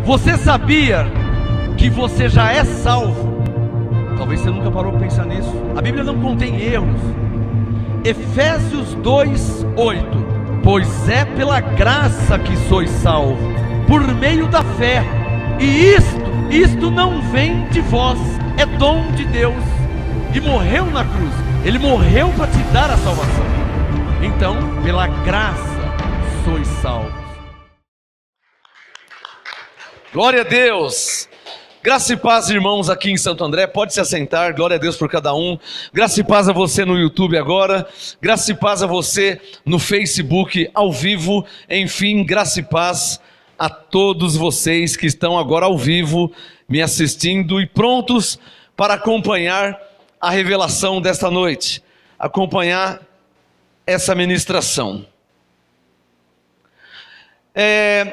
Você sabia que você já é salvo? Talvez você nunca parou para pensar nisso. A Bíblia não contém erros. Efésios 2:8. Pois é pela graça que sois salvos, por meio da fé. E isto não vem de vós, é dom de Deus. E morreu na cruz. Ele morreu para te dar a salvação. Então, pela graça sois salvos. Glória a Deus. Graça e paz, irmãos, aqui em Santo André. Pode se assentar. Glória a Deus por cada um. Graça e paz a você no YouTube agora. Graça e paz a você no Facebook ao vivo. Enfim, graça e paz a todos vocês que estão agora ao vivo me assistindo e prontos para acompanhar a revelação desta noite, acompanhar essa ministração.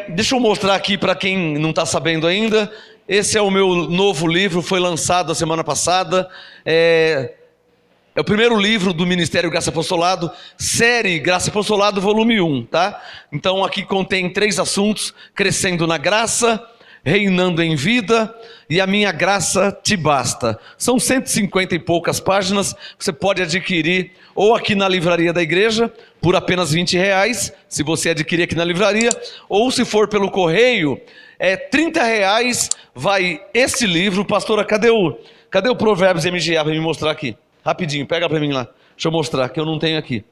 Deixa eu mostrar aqui para quem não está sabendo ainda. Esse é o meu novo livro, foi lançado a semana passada. É o primeiro livro do Ministério Graça e Apostolado, série Graça e Apostolado, volume 1, tá? Então aqui contém 3 assuntos: crescendo na graça, reinando em vida e a minha graça te basta. São 150 e poucas páginas. Você pode adquirir ou aqui na livraria da igreja por apenas R$20, se você adquirir aqui na livraria, ou se for pelo correio, R$30 vai esse livro. Pastora, cadê o Provérbios MGA? Vai me mostrar aqui, rapidinho, pega para mim lá, deixa eu mostrar, que eu não tenho aqui.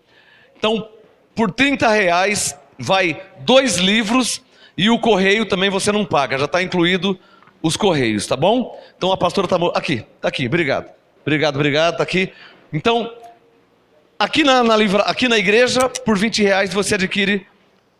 Então, por R$30 vai 2 livros, e o correio também você não paga, já está incluído os correios, tá bom? Então a pastora está aqui, obrigado, está aqui. Então, aqui na igreja, por R$20 você adquire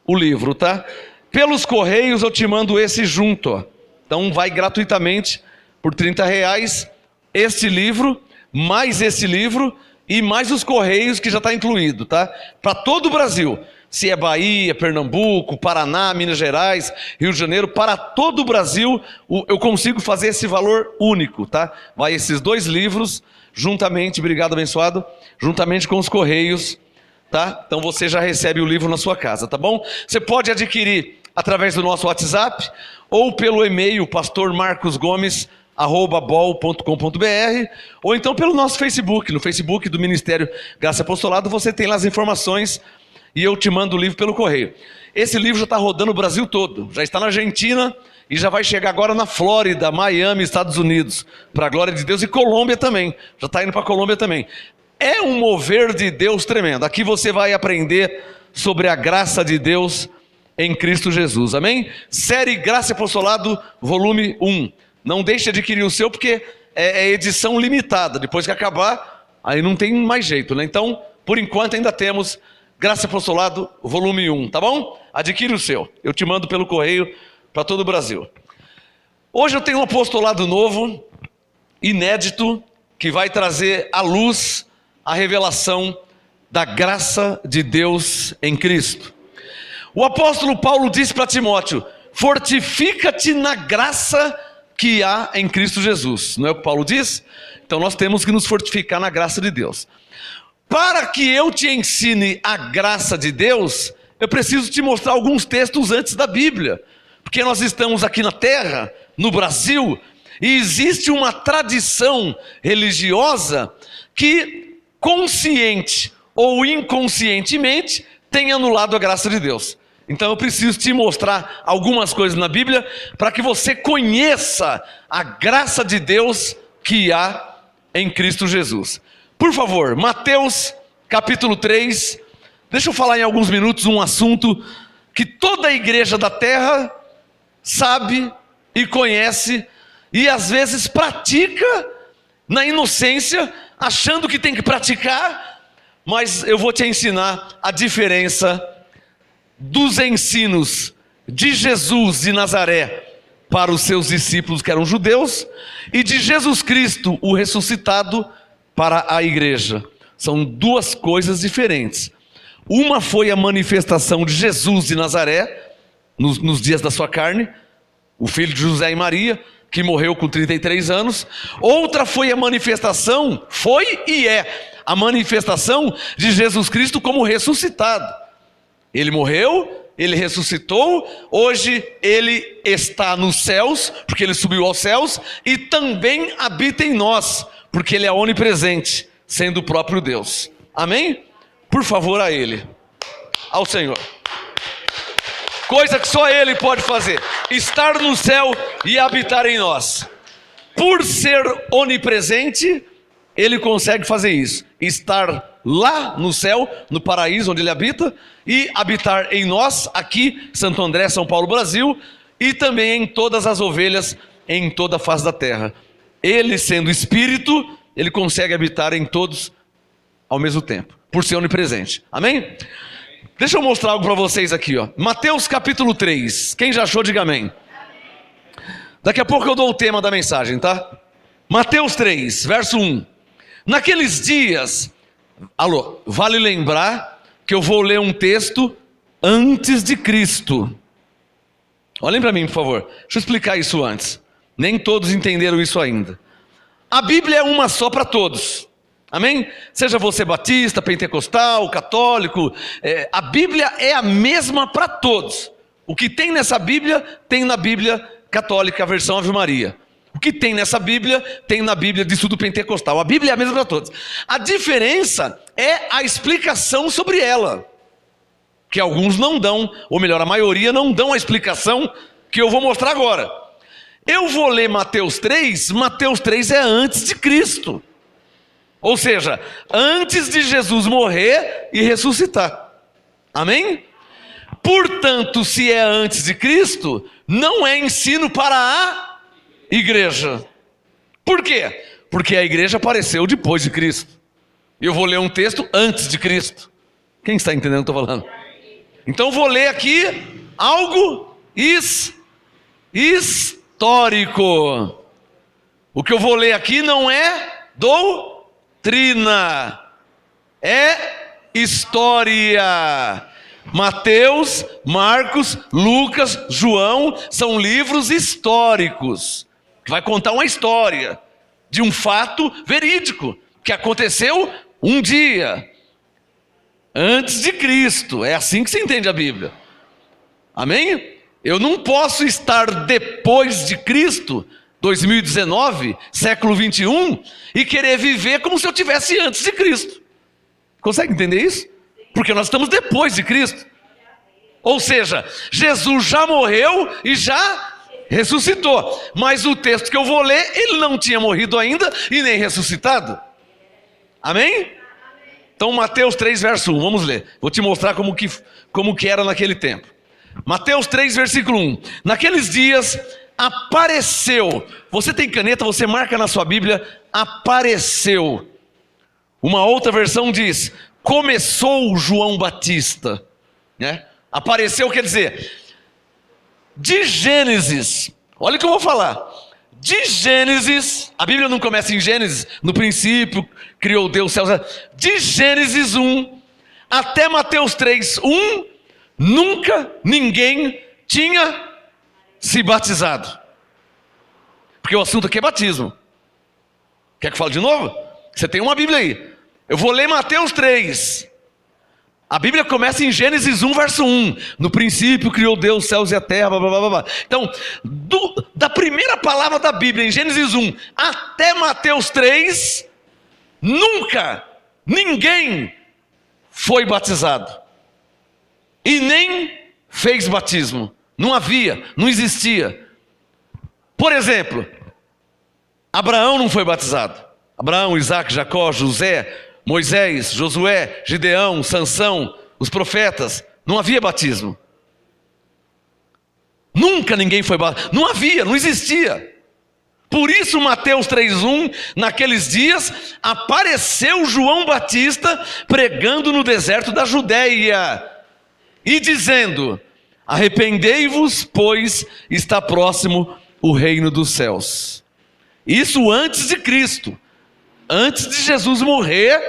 o livro, tá? Pelos correios eu te mando esse junto, ó. Então vai gratuitamente por R$30, esse livro, mais esse livro e mais os correios que já está incluído, tá? Para todo o Brasil. Se é Bahia, Pernambuco, Paraná, Minas Gerais, Rio de Janeiro, para todo o Brasil, eu consigo fazer esse valor único, tá? Vai esses 2 livros, juntamente, obrigado abençoado, juntamente com os correios, tá? Então você já recebe o livro na sua casa, tá bom? Você pode adquirir através do nosso WhatsApp, ou pelo e-mail pastormarcosgomes@bol.com.br, ou então pelo nosso Facebook, no Facebook do Ministério Graça e Apostolado, você tem lá as informações, e eu te mando o livro pelo correio. Esse livro já está rodando o Brasil todo, já está na Argentina e já vai chegar agora na Flórida, Miami, Estados Unidos, para a glória de Deus, e Colômbia também, já está indo para a Colômbia também. É um mover de Deus tremendo. Aqui você vai aprender sobre a graça de Deus em Cristo Jesus, amém? Série Graça e Apostolado, volume 1. Não deixe de adquirir o seu, porque é edição limitada, depois que acabar, aí não tem mais jeito, né? Então, por enquanto ainda temos Graça e Apostolado, volume 1, tá bom? Adquire o seu, eu te mando pelo correio para todo o Brasil. Hoje eu tenho um apostolado novo, inédito, que vai trazer à luz a revelação da graça de Deus em Cristo. O apóstolo Paulo disse para Timóteo: fortifica-te na graça que há em Cristo Jesus. Não é o que Paulo diz? Então nós temos que nos fortificar na graça de Deus. Para que eu te ensine a graça de Deus, eu preciso te mostrar alguns textos antes da Bíblia. Porque nós estamos aqui na terra, no Brasil, e existe uma tradição religiosa que, consciente ou inconscientemente, tem anulado a graça de Deus. Então eu preciso te mostrar algumas coisas na Bíblia para que você conheça a graça de Deus que há em Cristo Jesus. Por favor, Mateus capítulo 3, deixa eu falar em alguns minutos um assunto que toda a igreja da terra sabe e conhece e às vezes pratica na inocência, achando que tem que praticar, mas eu vou te ensinar a diferença dos ensinos de Jesus de Nazaré para os seus discípulos que eram judeus e de Jesus Cristo, o ressuscitado, para a igreja. São 2 coisas diferentes. Uma foi a manifestação de Jesus de Nazaré, nos dias da sua carne, o filho de José e Maria, que morreu com 33 anos. Outra foi a manifestação, foi e é, a manifestação de Jesus Cristo como ressuscitado. Ele morreu ele ressuscitou, hoje ele está nos céus, porque ele subiu aos céus, e também habita em nós, porque ele é onipresente, sendo o próprio Deus. Amém? Por favor, a ele, ao Senhor. Coisa que só ele pode fazer, estar no céu e habitar em nós. Por ser onipresente, ele consegue fazer isso, estar lá no céu, no paraíso onde ele habita, e habitar em nós, aqui, Santo André, São Paulo, Brasil, e também em todas as ovelhas, em toda a face da terra. Ele, sendo Espírito, ele consegue habitar em todos ao mesmo tempo, por ser onipresente. Amém? Deixa eu mostrar algo para vocês aqui, ó. Mateus capítulo 3. Quem já achou, diga amém. Daqui a pouco eu dou o tema da mensagem, tá? Mateus 3, verso 1. Naqueles dias, vale lembrar que eu vou ler um texto antes de Cristo. Olhem para mim, por favor. Deixa eu explicar isso antes. Nem todos entenderam isso ainda. A Bíblia é uma só para todos. Amém? Seja você batista, pentecostal, católico, a Bíblia é a mesma para todos. O que tem nessa Bíblia, tem na Bíblia católica, a versão Ave Maria. O que tem nessa Bíblia, tem na Bíblia de estudo pentecostal. A Bíblia é a mesma para todos. A diferença é a explicação sobre ela, que alguns não dão, ou melhor, a maioria não dão a explicação que eu vou mostrar agora. Eu vou ler Mateus 3 é antes de Cristo. Ou seja, antes de Jesus morrer e ressuscitar. Amém? Portanto, se é antes de Cristo, não é ensino para a igreja. Por quê? Porque a igreja apareceu depois de Cristo. Eu vou ler um texto antes de Cristo. Quem está entendendo o que eu estou falando? Então vou ler aqui algo histórico. O que eu vou ler aqui não é doutrina, é história. Mateus, Marcos, Lucas, João são livros históricos, que vai contar uma história de um fato verídico que aconteceu um dia antes de Cristo. É assim que se entende a Bíblia. Amém? Eu não posso estar depois de Cristo, 2019, século 21, e querer viver como se eu tivesse antes de Cristo. Consegue entender isso? Porque nós estamos depois de Cristo. Ou seja, Jesus já morreu e já ressuscitou. Mas o texto que eu vou ler, ele não tinha morrido ainda e nem ressuscitado. Amém? Então Mateus 3, verso 1, vamos ler. Vou te mostrar como que era naquele tempo. Mateus 3, versículo 1. Naqueles dias apareceu. Você tem caneta, você marca na sua Bíblia, apareceu. Uma outra versão diz, começou João Batista, né? Apareceu quer dizer, de Gênesis, olha o que eu vou falar, de Gênesis, a Bíblia não começa em Gênesis, no princípio criou Deus os céus, de Gênesis 1 até Mateus 3, 1, nunca ninguém tinha se batizado, porque o assunto aqui é batismo. Quer que eu fale de novo? Você tem uma Bíblia aí. Eu vou ler Mateus 3. A Bíblia começa em Gênesis 1, verso 1. No princípio criou Deus os céus e a terra, blá, blá, blá, blá. Então, da primeira palavra da Bíblia, em Gênesis 1, até Mateus 3, nunca ninguém foi batizado. E nem fez batismo. Não havia, não existia. Por exemplo, Abraão não foi batizado. Abraão, Isaac, Jacó, José, Moisés, Josué, Gideão, Sansão, os profetas, não havia batismo. Nunca ninguém foi batizado, não havia, não existia. Por isso Mateus 3:1, naqueles dias apareceu João Batista pregando no deserto da Judéia e dizendo, arrependei-vos, pois está próximo o reino dos céus. Isso antes de Cristo. Antes de Jesus morrer,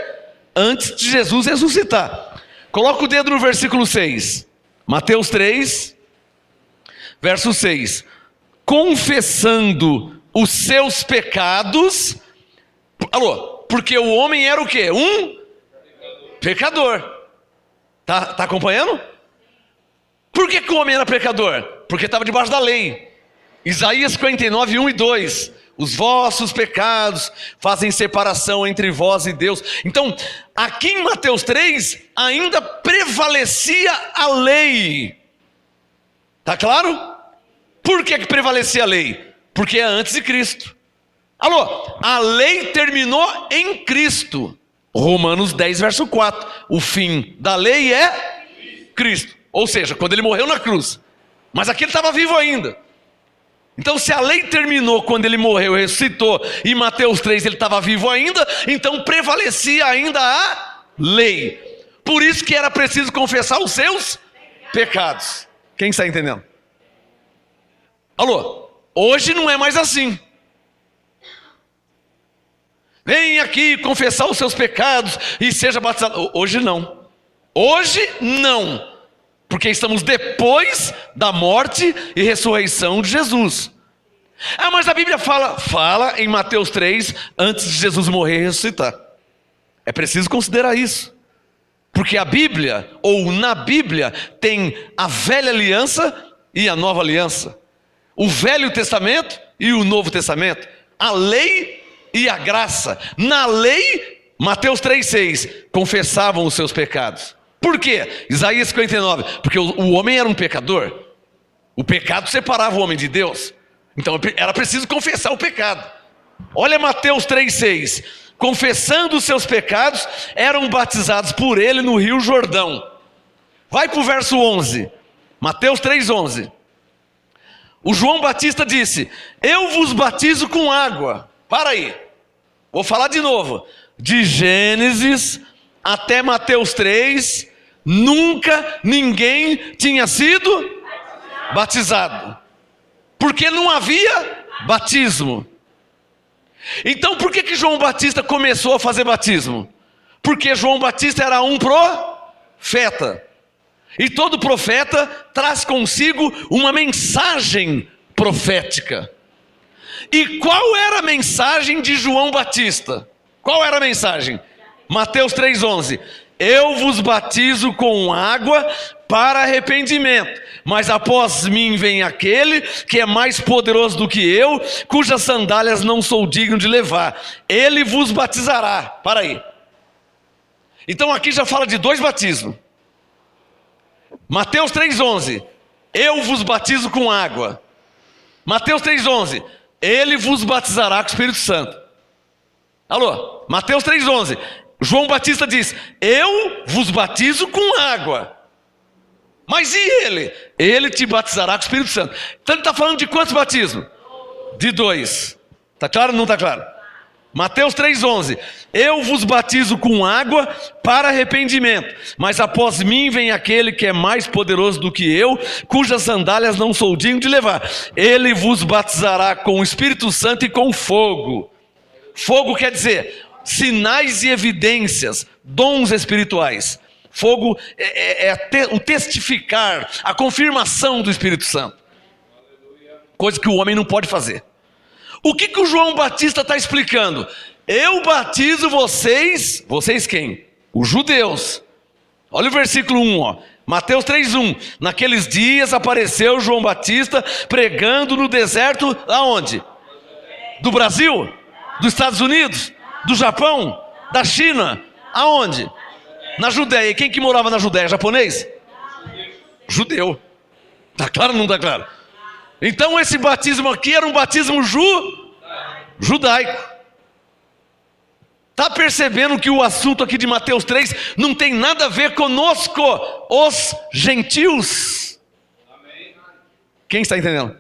antes de Jesus ressuscitar. Coloca o dedo no versículo 6. Mateus 3, verso 6. Confessando os seus pecados. Porque o homem era o quê? Um pecador. Tá acompanhando? Por que o homem era pecador? Porque estava debaixo da lei. Isaías 59, 1 e 2. Os vossos pecados fazem separação entre vós e Deus. Então, aqui em Mateus 3, ainda prevalecia a lei. Tá claro? Por que prevalecia a lei? Porque é antes de Cristo. Alô, a lei terminou em Cristo. Romanos 10, verso 4. O fim da lei é Cristo. Ou seja, quando ele morreu na cruz. Mas aqui ele estava vivo ainda. Então, se a lei terminou quando ele morreu, ressuscitou, e Mateus 3 ele estava vivo ainda, então prevalecia ainda a lei. Por isso que era preciso confessar os seus pecados. Quem está entendendo? Alô, hoje não é mais assim. Vem aqui confessar os seus pecados e seja batizado. Hoje não. Hoje não. Porque estamos depois da morte e ressurreição de Jesus. Ah, mas a Bíblia fala em Mateus 3, antes de Jesus morrer e ressuscitar. É preciso considerar isso. Porque a Bíblia, ou na Bíblia, tem a velha aliança e a nova aliança. O Velho Testamento e o Novo Testamento. A lei e a graça. Na lei, Mateus 3,6, confessavam os seus pecados. Por quê? Isaías 59, porque o homem era um pecador. O pecado separava o homem de Deus. Então era preciso confessar o pecado. Olha Mateus 3,6. Confessando os seus pecados, eram batizados por ele no rio Jordão. Vai para o verso 11. Mateus 3,11. O João Batista disse: eu vos batizo com água. Para aí. Vou falar de novo. De Gênesis até Mateus 3, nunca ninguém tinha sido batizado. Porque não havia batismo. Então por que João Batista começou a fazer batismo? Porque João Batista era um profeta. E todo profeta traz consigo uma mensagem profética. E qual era a mensagem de João Batista? Qual era a mensagem? Mateus 3,11. Eu vos batizo com água para arrependimento, mas após mim vem aquele que é mais poderoso do que eu, cujas sandálias não sou digno de levar. Ele vos batizará. Para aí. Então aqui já fala de dois batismos. Mateus 3,11. Eu vos batizo com água. Mateus 3,11. Ele vos batizará com o Espírito Santo. Alô? Mateus 3,11. João Batista diz: eu vos batizo com água. Mas e ele? Ele te batizará com o Espírito Santo. Então ele está falando de quantos batismos? De dois. Está claro ou não está claro? Mateus 3,11. Eu vos batizo com água para arrependimento, mas após mim vem aquele que é mais poderoso do que eu, cujas sandálias não sou digno de levar. Ele vos batizará com o Espírito Santo e com fogo. Fogo quer dizer sinais e evidências, dons espirituais. Fogo o testificar, a confirmação do Espírito Santo. Coisa que o homem não pode fazer. O que o João Batista está explicando? Eu batizo vocês. Vocês quem? Os judeus. Olha o versículo 1, ó. Mateus 3,1. Naqueles dias apareceu João Batista pregando no deserto, aonde? Do Brasil? Dos Estados Unidos? Do Japão? Da China? Aonde? Na Judéia. E quem que morava na Judéia? Japonês? Judeu. Está claro ou não está claro? Então esse batismo aqui era um batismo judaico. Está percebendo que o assunto aqui de Mateus 3 não tem nada a ver conosco, os gentios? Quem está entendendo?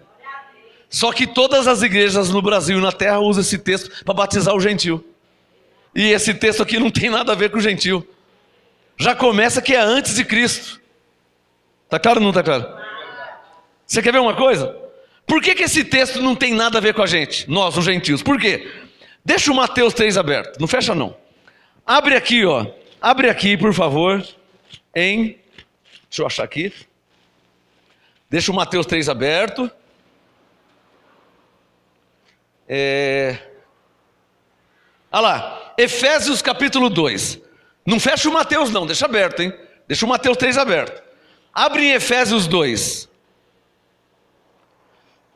Só que todas as igrejas no Brasil e na terra usam esse texto para batizar o gentil. E esse texto aqui não tem nada a ver com o gentil. Já começa que é antes de Cristo. Está claro ou não está claro? Você quer ver uma coisa? Por que esse texto não tem nada a ver com a gente? Nós, os gentios. Por quê? Deixa o Mateus 3 aberto. Não fecha não. Abre aqui, ó. Abre aqui, por favor. Deixa eu achar aqui. Deixa o Mateus 3 aberto. Olha lá. Efésios capítulo 2. Não fecha o Mateus não, deixa aberto, hein? Deixa o Mateus 3 aberto. Abre em Efésios 2.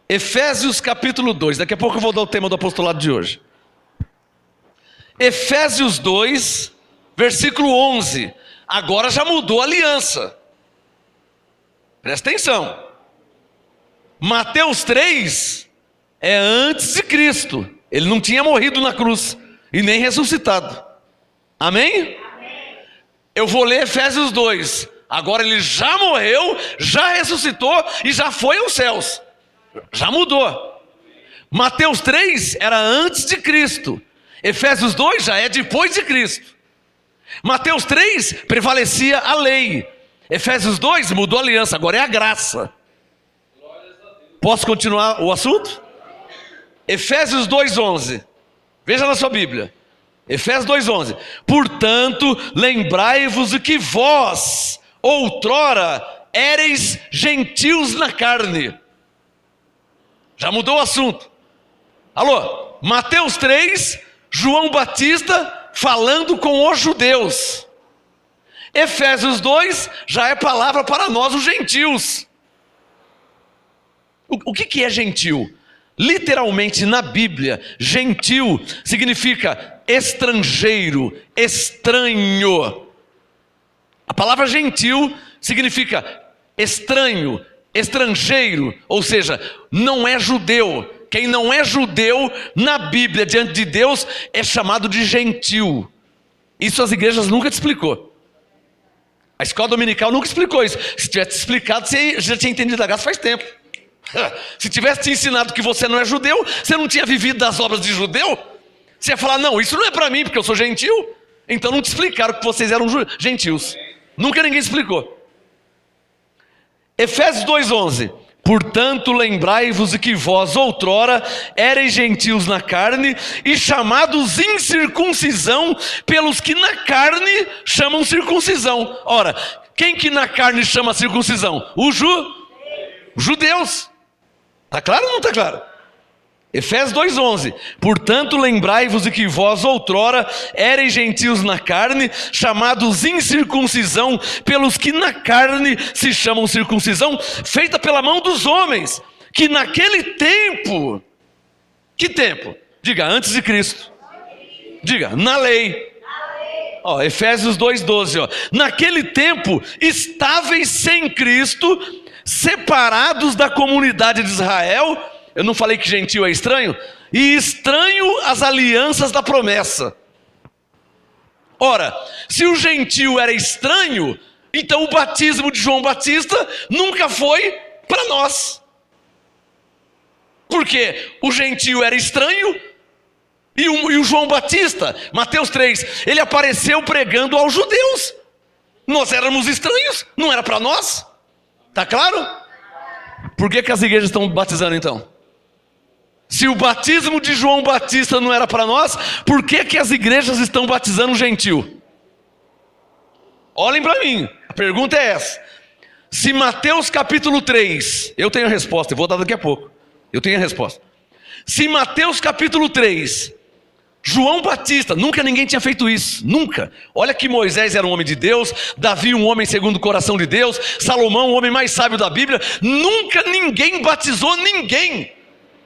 Efésios capítulo 2. Daqui a pouco eu vou dar o tema do apostolado de hoje. Efésios 2, versículo 11. Agora já mudou a aliança. Presta atenção. Mateus 3 é antes de Cristo. Ele não tinha morrido na cruz e nem ressuscitado. Amém? Amém. Eu vou ler Efésios 2. Agora ele já morreu, já ressuscitou e já foi aos céus. Já mudou. Mateus 3 era antes de Cristo. Efésios 2 já é depois de Cristo. Mateus 3 prevalecia a lei. Efésios 2 mudou a aliança, agora é a graça. Posso continuar o assunto? Efésios 2:11. Veja na sua Bíblia. Efésios 2:11. Portanto, lembrai-vos de que vós, outrora, éreis gentios na carne. Já mudou o assunto. Alô, Mateus 3, João Batista falando com os judeus. Efésios 2 já é palavra para nós, os gentios. O que é gentil? Literalmente na Bíblia, gentil significa estrangeiro, estranho. A palavra gentil significa estranho, estrangeiro, ou seja, não é judeu. Quem não é judeu na Bíblia diante de Deus é chamado de gentil. Isso as igrejas nunca te explicou. A escola dominical nunca explicou isso. Se tivesse explicado, você já tinha entendido a graça faz tempo. Se tivesse te ensinado que você não é judeu, você não tinha vivido das obras de judeu, você ia falar, não, isso não é para mim, porque eu sou gentil. Então não te explicaram que vocês eram gentios. Nunca ninguém explicou. Efésios 2:11. Portanto, lembrai-vos de que vós, outrora, éreis gentios na carne e chamados incircuncisão pelos que na carne chamam circuncisão. Ora, quem que na carne chama circuncisão? Os judeus. Está claro ou não está claro? Efésios 2:11. Portanto, lembrai-vos de que vós, outrora, éreis gentios na carne, chamados incircuncisão pelos que na carne se chamam circuncisão, feita pela mão dos homens, que naquele tempo, que tempo? Diga, antes de Cristo. Diga, na lei. Ó, Efésios 2:12, ó. Naquele tempo, estáveis sem Cristo, separados da comunidade de Israel. Eu não falei que gentil é estranho? E estranho as alianças da promessa. Ora, se o gentil era estranho, então o batismo de João Batista nunca foi para nós. Porque o gentil era estranho e o João Batista, Mateus 3, ele apareceu pregando aos judeus. Nós éramos estranhos, não era para nós. Está claro? Por que as igrejas estão batizando então? Se o batismo de João Batista não era para nós, por que as igrejas estão batizando o gentil? Olhem para mim, a pergunta é essa. Se Mateus capítulo 3, eu tenho a resposta, eu vou dar daqui a pouco. Eu tenho a resposta. Se Mateus capítulo 3, João Batista, nunca ninguém tinha feito isso, nunca. Olha que Moisés era um homem de Deus, Davi um homem segundo o coração de Deus, Salomão o homem mais sábio da Bíblia, nunca ninguém batizou ninguém,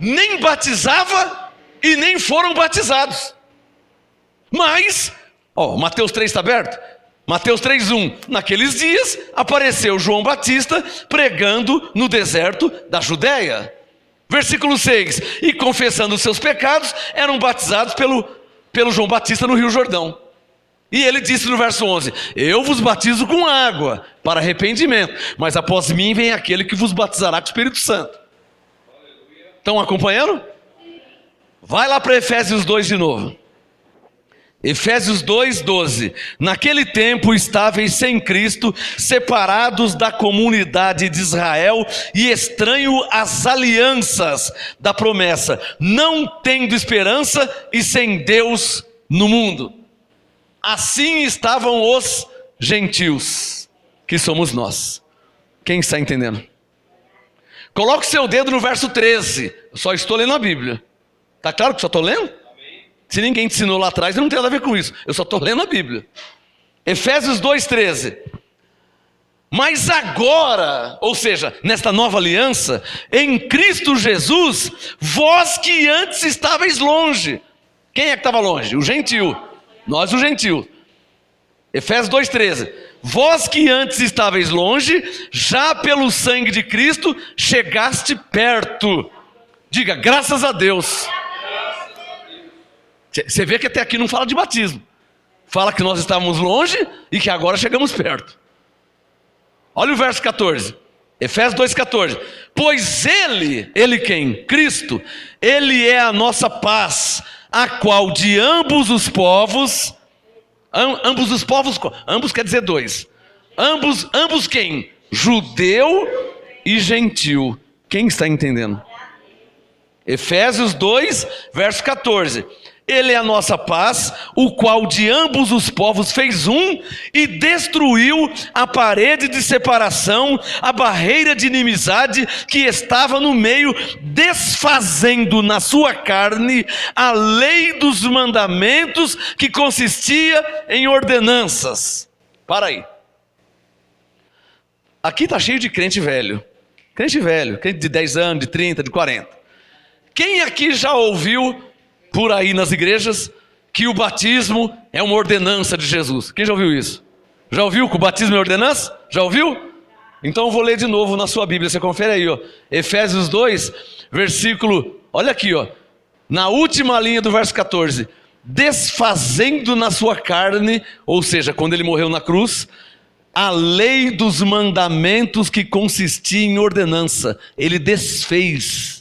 nem batizava e nem foram batizados. Mas, Mateus 3 está aberto? Mateus 3:1, naqueles dias apareceu João Batista pregando no deserto da Judéia. Versículo 6, e confessando os seus pecados, eram batizados pelo João Batista no Rio Jordão. E ele disse no verso 11, eu vos batizo com água para arrependimento, mas após mim vem aquele que vos batizará com o Espírito Santo. Estão acompanhando? Vai lá para Efésios 2 de novo. Efésios 2:12. Naquele tempo estáveis sem Cristo, separados da comunidade de Israel e estranho às alianças da promessa, não tendo esperança e sem Deus no mundo. Assim estavam os gentios, que somos nós. Quem está entendendo? Coloque seu dedo no verso 13. Eu só estou lendo a Bíblia. Está claro que só estou lendo? Se ninguém te ensinou lá atrás, eu não tenho nada a ver com isso. Eu só estou lendo a Bíblia. Efésios 2:13. Mas agora, ou seja, nesta nova aliança, em Cristo Jesus, vós que antes estáveis longe. Quem é que estava longe? O gentil. Nós, o gentil. Efésios 2,13. Vós que antes estáveis longe, já pelo sangue de Cristo, chegaste perto. Diga, graças a Deus. Você vê que até aqui não fala de batismo. Fala que nós estávamos longe e que agora chegamos perto. Olha o verso 14, Efésios 2,14. Pois ele quem? Cristo, ele é a nossa paz, a qual de ambos os povos, ambos quer dizer dois. Ambos quem? Judeu e gentil. Quem está entendendo? Efésios 2, verso 14. Ele é a nossa paz, o qual de ambos os povos fez um e destruiu a parede de separação, a barreira de inimizade que estava no meio, desfazendo na sua carne a lei dos mandamentos que consistia em ordenanças. Para aí. Aqui está cheio de crente velho, crente de 10 anos, de 30, de 40. Quem aqui já ouviu por aí nas igrejas que o batismo é uma ordenança de Jesus? Quem já ouviu isso? Já ouviu que o batismo é ordenança? Já ouviu? Então eu vou ler de novo na sua Bíblia, você confere aí, ó. Efésios 2, versículo, olha aqui, ó, na última linha do verso 14. Desfazendo na sua carne, ou seja, quando ele morreu na cruz, a lei dos mandamentos que consistia em ordenança. Ele desfez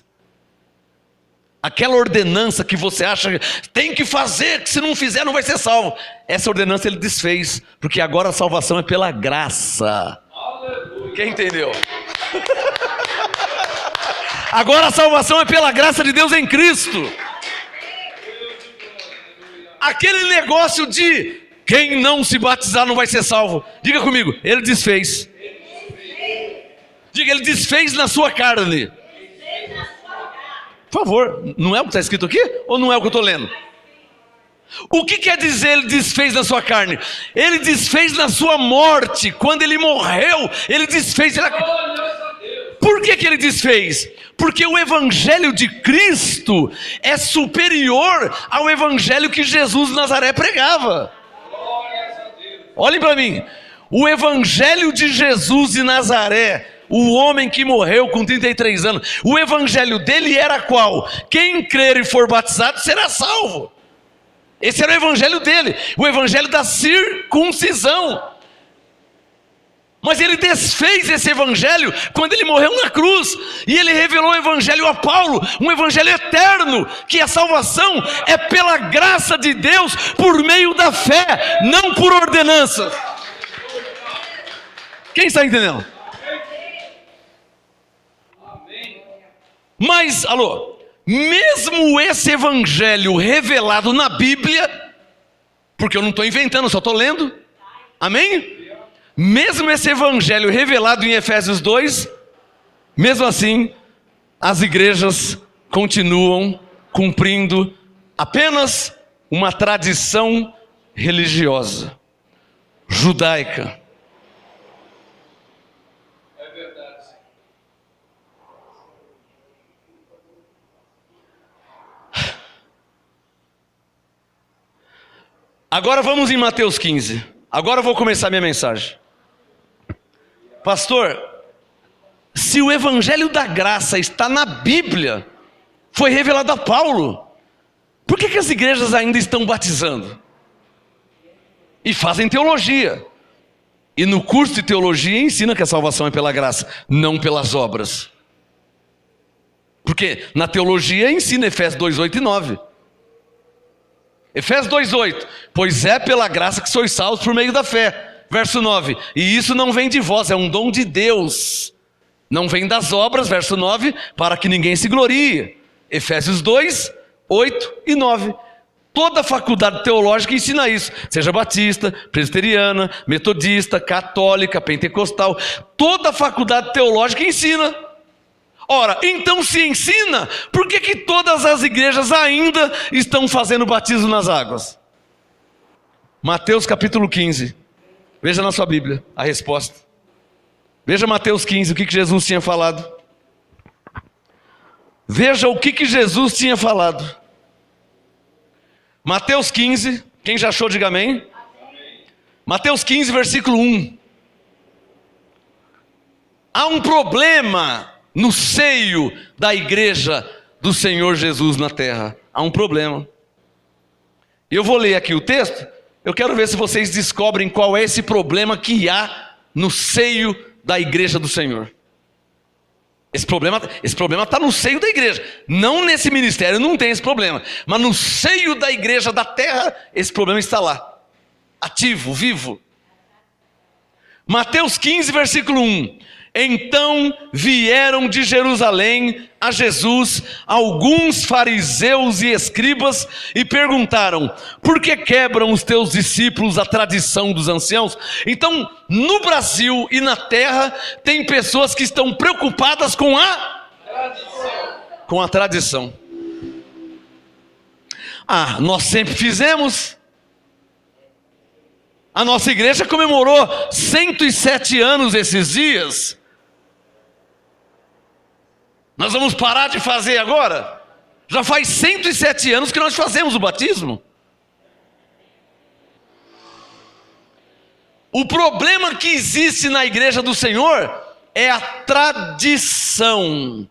aquela ordenança que você acha que tem que fazer, que se não fizer não vai ser salvo. Essa ordenança ele desfez, porque agora a salvação é pela graça. Aleluia. Quem entendeu? Agora a salvação é pela graça de Deus em Cristo. Aquele negócio de quem não se batizar não vai ser salvo, diga comigo, ele desfez. Diga, ele desfez na sua carne. Por favor, não é o que está escrito aqui? Ou não é o que eu estou lendo? O que quer dizer ele desfez na sua carne? Ele desfez na sua morte. Quando ele morreu, ele desfez. Por que ele desfez? Porque o evangelho de Cristo é superior ao evangelho que Jesus de Nazaré pregava. Olhem para mim. O evangelho de Jesus de Nazaré, o homem que morreu com 33 anos, o evangelho dele era qual? Quem crer e for batizado será salvo. Esse era o evangelho dele, o evangelho da circuncisão. Mas ele desfez esse evangelho quando ele morreu na cruz, e ele revelou o evangelho a Paulo, um evangelho eterno, que a salvação é pela graça de Deus, por meio da fé, não por ordenança. Quem está entendendo? Mas, mesmo esse evangelho revelado na Bíblia, porque eu não estou inventando, eu só estou lendo, amém? Mesmo esse evangelho revelado em Efésios 2, mesmo assim, as igrejas continuam cumprindo apenas uma tradição religiosa, judaica. Agora vamos em Mateus 15. Agora eu vou começar minha mensagem. Pastor, se o evangelho da graça está na Bíblia, foi revelado a Paulo, por que as igrejas ainda estão batizando? E fazem teologia. E no curso de teologia ensina que a salvação é pela graça, não pelas obras. Porque na teologia ensina Efésios 2, 8 e 9. Efésios 2,8, pois é pela graça que sois salvos por meio da fé. Verso 9, e isso não vem de vós, é um dom de Deus. Não vem das obras, verso 9, para que ninguém se glorie. Efésios 2, 8 e 9. Toda faculdade teológica ensina isso. Seja batista, presbiteriana, metodista, católica, pentecostal. Toda faculdade teológica ensina. Ora, então se ensina, por que todas as igrejas ainda estão fazendo batismo nas águas? Mateus capítulo 15, veja na sua Bíblia a resposta. Veja Mateus 15, o que Jesus tinha falado. Veja o que Jesus tinha falado. Mateus 15, quem já achou, diga amém. Mateus 15, versículo 1. Há um problema no seio da igreja do Senhor Jesus na terra. Há um problema. Eu vou ler aqui o texto. Eu quero ver se vocês descobrem qual é esse problema que há no seio da igreja do Senhor. Esse problema está no seio da igreja. Não nesse ministério, não tem esse problema. Mas no seio da igreja da terra, esse problema está lá. Ativo, vivo. Mateus 15, versículo 1. Então vieram de Jerusalém a Jesus alguns fariseus e escribas e perguntaram: por que quebram os teus discípulos a tradição dos anciãos? Então, no Brasil e na terra, tem pessoas que estão preocupadas com a tradição. Nós sempre fizemos. A nossa igreja comemorou 107 anos esses dias. Nós vamos parar de fazer agora? Já faz 107 anos que nós fazemos o batismo. O problema que existe na igreja do Senhor é a tradição.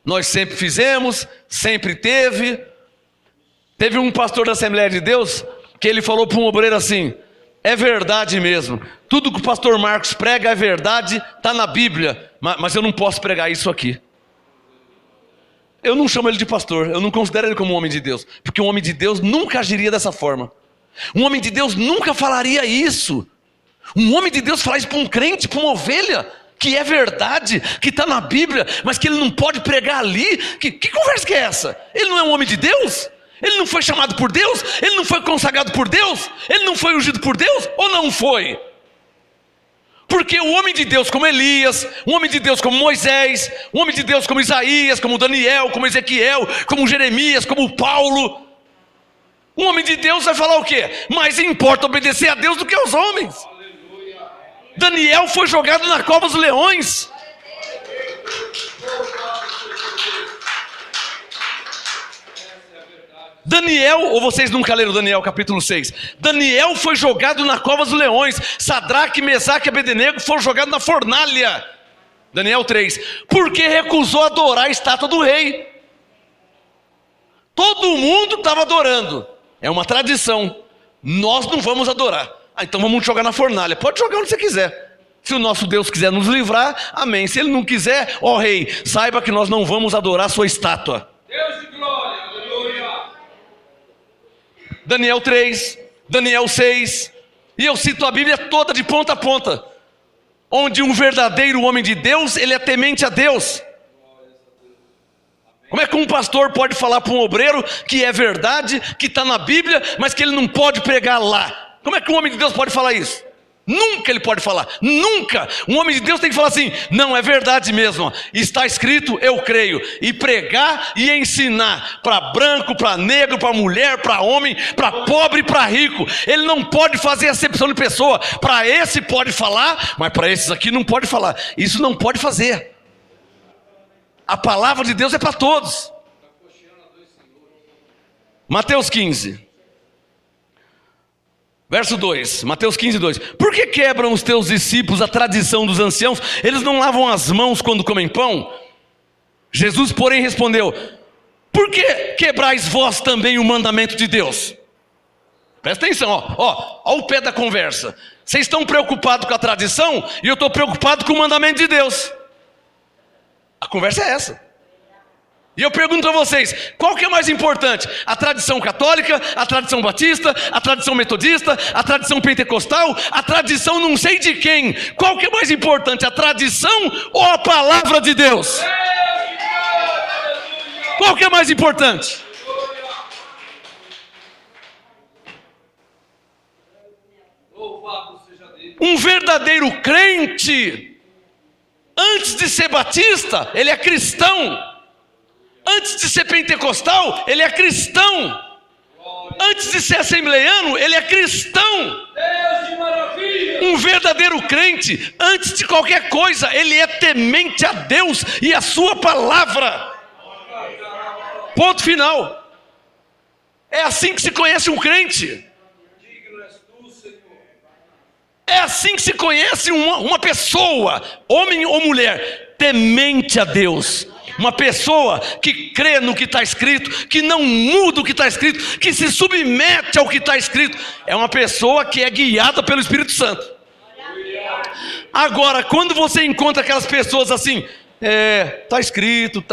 Nós sempre fizemos, sempre teve. Teve um pastor da Assembleia de Deus que ele falou para um obreiro assim: é verdade mesmo, tudo que o pastor Marcos prega é verdade, está na Bíblia, mas eu não posso pregar isso aqui. Eu não chamo ele de pastor, eu não considero ele como um homem de Deus, porque um homem de Deus nunca agiria dessa forma. Um homem de Deus nunca falaria isso. Um homem de Deus fala isso para um crente, para uma ovelha, que é verdade, que está na Bíblia, mas que ele não pode pregar ali. Que conversa que é essa? Ele não é um homem de Deus? Ele não foi chamado por Deus? Ele não foi consagrado por Deus? Ele não foi ungido por Deus? Ou não foi? Porque o homem de Deus como Elias, um homem de Deus como Moisés, um homem de Deus como Isaías, como Daniel, como Ezequiel, como Jeremias, como Paulo, um homem de Deus vai falar o quê? Mais importa obedecer a Deus do que aos homens. Aleluia. Daniel foi jogado na cova dos leões. Daniel, ou vocês nunca leram Daniel capítulo 6? Daniel foi jogado na cova dos leões. Sadraque, Mesaque e Abednego foram jogados na fornalha. Daniel 3. Porque recusou adorar a estátua do rei. Todo mundo estava adorando. É uma tradição. Nós não vamos adorar. Então vamos jogar na fornalha. Pode jogar onde você quiser. Se o nosso Deus quiser nos livrar, amém. Se ele não quiser, ó rei, saiba que nós não vamos adorar sua estátua. Deus de glória, aleluia. Daniel 3, Daniel 6, e eu cito a Bíblia toda de ponta a ponta, onde um verdadeiro homem de Deus, ele é temente a Deus. Como é que um pastor pode falar para um obreiro que é verdade, que está na Bíblia, mas que ele não pode pregar lá? Como é que um homem de Deus pode falar isso? Nunca ele pode falar, nunca. Um homem de Deus tem que falar assim: não, é verdade mesmo, está escrito, eu creio. E pregar e ensinar para branco, para negro, para mulher, para homem, para pobre e para rico. Ele não pode fazer acepção de pessoa. Para esse pode falar, mas para esses aqui não pode falar. Isso não pode fazer. A palavra de Deus é para todos. Mateus 15 verso 2, Mateus 15, 2. Por que quebram os teus discípulos a tradição dos anciãos? Eles não lavam as mãos quando comem pão? Jesus, porém, respondeu: por que quebrais vós também o mandamento de Deus? Presta atenção, ó o pé da conversa. Vocês estão preocupados com a tradição e eu estou preocupado com o mandamento de Deus. A conversa é essa. E eu pergunto a vocês, qual que é mais importante? A tradição católica, a tradição batista, a tradição metodista, a tradição pentecostal, a tradição não sei de quem? Qual que é mais importante, a tradição ou a palavra de Deus? Qual que é mais importante? Um verdadeiro crente, antes de ser batista, ele é cristão. Antes de ser pentecostal, ele é cristão. Antes de ser assembleiano, ele é cristão. Deus de maravilha. Um verdadeiro crente, antes de qualquer coisa, ele é temente a Deus e a sua palavra. Ponto final. É assim que se conhece um crente. É assim que se conhece uma pessoa, homem ou mulher, temente a Deus. Uma pessoa que crê no que está escrito, que não muda o que está escrito, que se submete ao que está escrito. É uma pessoa que é guiada pelo Espírito Santo. Agora, quando você encontra aquelas pessoas assim, está escrito,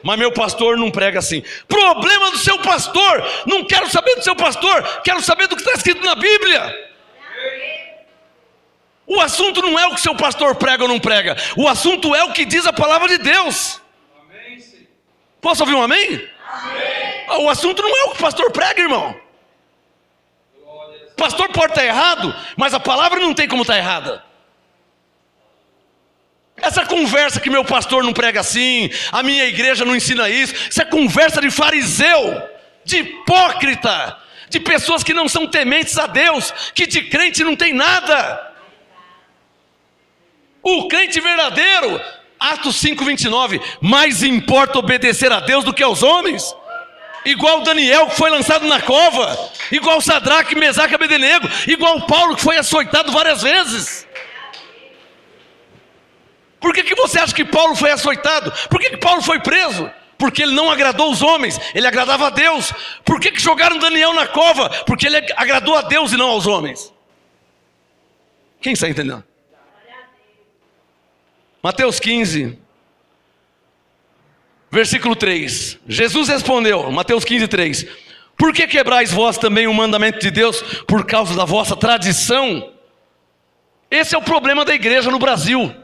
mas meu pastor não prega assim. Problema do seu pastor. Não quero saber do seu pastor, quero saber do que está escrito na Bíblia. O assunto não é o que seu pastor prega ou não prega. O assunto é o que diz a palavra de Deus. Amém. Posso ouvir um amém? Amém. O assunto não é o que o pastor prega, irmão. O pastor pode estar errado, mas a palavra não tem como estar errada. Essa conversa que meu pastor não prega assim, a minha igreja não ensina isso, isso é conversa de fariseu, de hipócrita, de pessoas que não são tementes a Deus, que de crente não tem nada. O crente verdadeiro, Atos 5:29, mais importa obedecer a Deus do que aos homens. Igual Daniel, que foi lançado na cova, igual Sadraque, Mesaque e Abednego, igual Paulo, que foi açoitado várias vezes. Por que você acha que Paulo foi açoitado? Por que Paulo foi preso? Porque ele não agradou os homens, ele agradava a Deus. Por que jogaram Daniel na cova? Porque ele agradou a Deus e não aos homens. Quem está entendendo? Mateus 15, versículo 3. Jesus respondeu, Mateus 15, 3. Por que quebrais vós também o mandamento de Deus por causa da vossa tradição? Esse é o problema da igreja no Brasil.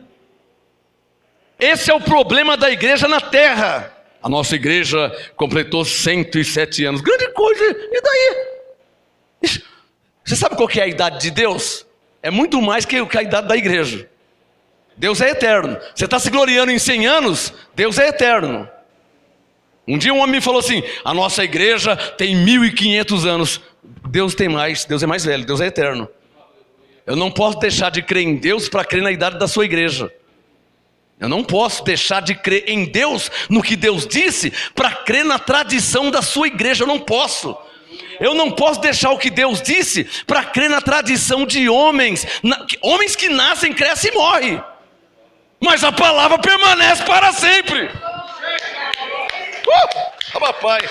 Esse é o problema da igreja na terra. A nossa igreja completou 107 anos. Grande coisa, e daí? Você sabe qual que é a idade de Deus? É muito mais que a idade da igreja. Deus é eterno. Você está se gloriando em 100 anos? Deus é eterno. Um dia um homem me falou assim, a nossa igreja tem 1500 anos. Deus tem mais, Deus é mais velho, Deus é eterno. Eu não posso deixar de crer em Deus para crer na idade da sua igreja. Eu não posso deixar de crer em Deus, no que Deus disse, para crer na tradição da sua igreja. Eu não posso. Eu não posso deixar o que Deus disse para crer na tradição de homens. Homens que nascem, crescem e morrem. Mas a palavra permanece para sempre. Papai.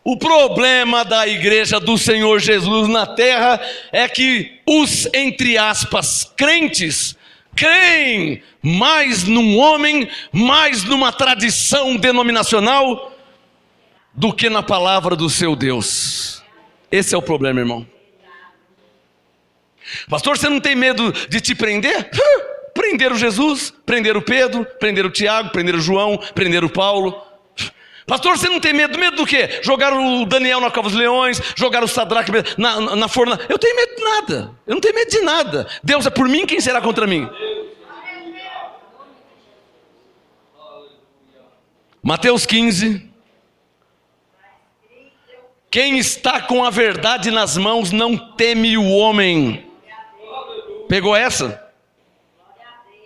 O problema da igreja do Senhor Jesus na terra é que os, entre aspas, crentes, creem mais num homem, mais numa tradição denominacional, do que na palavra do seu Deus. Esse é o problema, irmão. Pastor, você não tem medo de te prender? Prenderam Jesus, prenderam Pedro, prenderam Tiago, prenderam João, prenderam Paulo. Pastor, você não tem medo? Medo do quê? Jogaram o Daniel na cova dos leões, jogaram o Sadraque na forna. Eu tenho medo de nada, eu não tenho medo de nada. Deus é por mim, quem será contra mim? Mateus 15. Quem está com a verdade nas mãos não teme o homem. Pegou essa?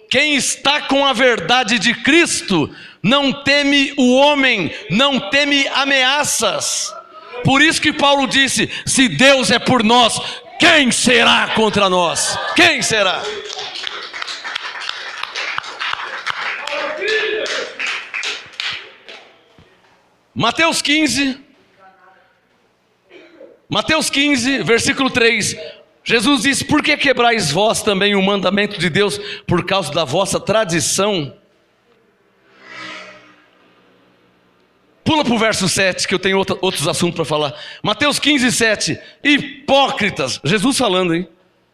Quem está com a verdade de Cristo não teme o homem, não teme ameaças. Por isso que Paulo disse, se Deus é por nós, quem será contra nós? Quem será? Mateus 15, versículo 3. Jesus disse, por que quebrais vós também o mandamento de Deus por causa da vossa tradição? Pula para o verso 7, que eu tenho outros assuntos para falar. Mateus 15, 7. Hipócritas, Jesus falando, hein?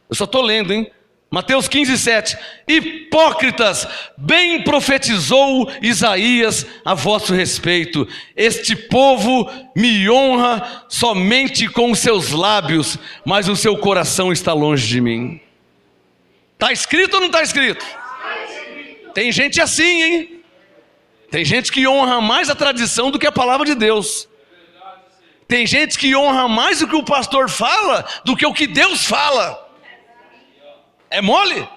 Eu só estou lendo, hein? Mateus 15, 7. Hipócritas, bem profetizou Isaías a vosso respeito. Este povo me honra somente com os seus lábios, mas o seu coração está longe de mim. Está escrito ou não está escrito? Tem gente assim, hein? Tem gente que honra mais a tradição do que a palavra de Deus. Tem gente que honra mais o que o pastor fala do que o que Deus fala. É mole?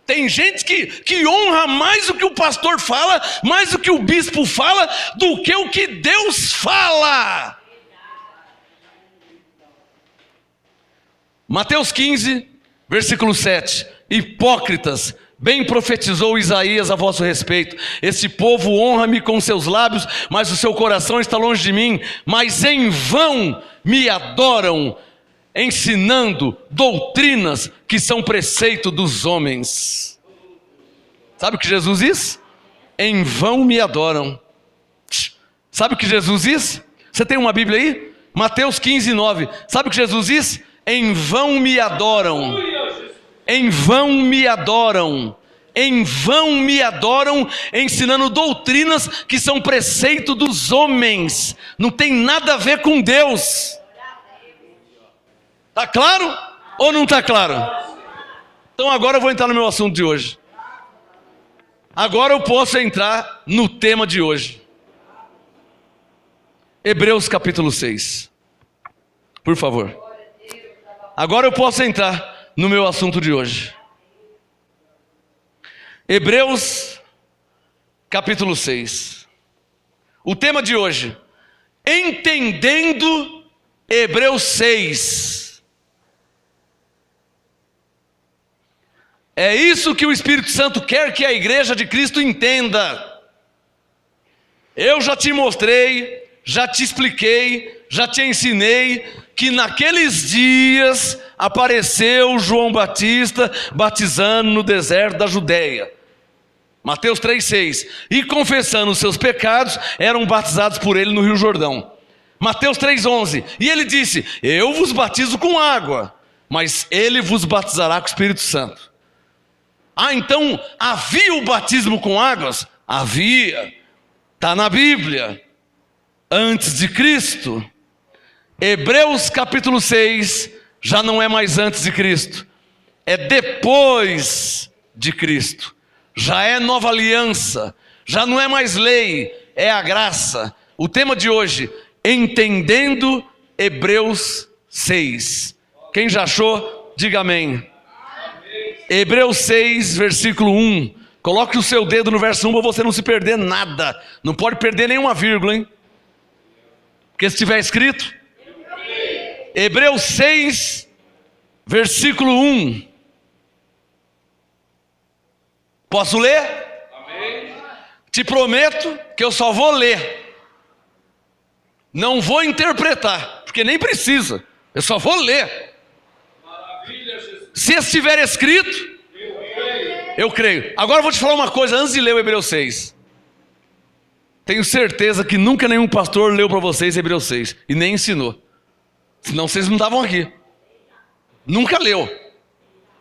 Tem gente que honra mais o que o pastor fala, mais o que o bispo fala, do que o que Deus fala. Mateus 15, versículo 7. Hipócritas, bem profetizou Isaías a vosso respeito. Este povo honra-me com seus lábios, mas o seu coração está longe de mim. Mas em vão me adoram, ensinando doutrinas que são preceito dos homens. Sabe o que Jesus diz? Em vão me adoram. Sabe o que Jesus diz? Você tem uma Bíblia aí? Mateus 15, 9. Sabe o que Jesus diz? Em vão me adoram. Em vão me adoram. Em vão me adoram, ensinando doutrinas que são preceito dos homens. Não tem nada a ver com Deus. Está claro ou não está claro? Então agora eu vou entrar no meu assunto de hoje. Agora eu posso entrar no tema de hoje. Hebreus capítulo 6. Por favor. Agora eu posso entrar no meu assunto de hoje. Hebreus capítulo 6. O tema de hoje: entendendo Hebreus 6. É isso que o Espírito Santo quer que a igreja de Cristo entenda. Eu já te mostrei, já te expliquei, já te ensinei que naqueles dias apareceu João Batista batizando no deserto da Judéia. Mateus 3,6. E confessando os seus pecados, eram batizados por ele no Rio Jordão. Mateus 3,11. E ele disse: eu vos batizo com água, mas ele vos batizará com o Espírito Santo. Ah, então havia o batismo com águas? Havia. Está na Bíblia. Antes de Cristo. Hebreus capítulo 6 já não é mais antes de Cristo. É depois de Cristo. Já é nova aliança. Já não é mais lei, é a graça. O tema de hoje: entendendo Hebreus 6. Quem já achou, diga amém. Hebreus 6, versículo 1. Coloque o seu dedo no verso 1 para você não se perder nada. Não pode perder nenhuma vírgula, hein? Porque se tiver escrito, Hebreus 6, versículo 1. Posso ler? Amém. Te prometo que eu só vou ler. Não vou interpretar, porque nem precisa. Eu só vou ler. Maravilha, Jesus. Se estiver escrito, eu creio. Agora eu vou te falar uma coisa antes de ler o Hebreus 6. Tenho certeza que nunca nenhum pastor leu para vocês Hebreus 6 e nem ensinou. Senão vocês não estavam aqui. Nunca leu.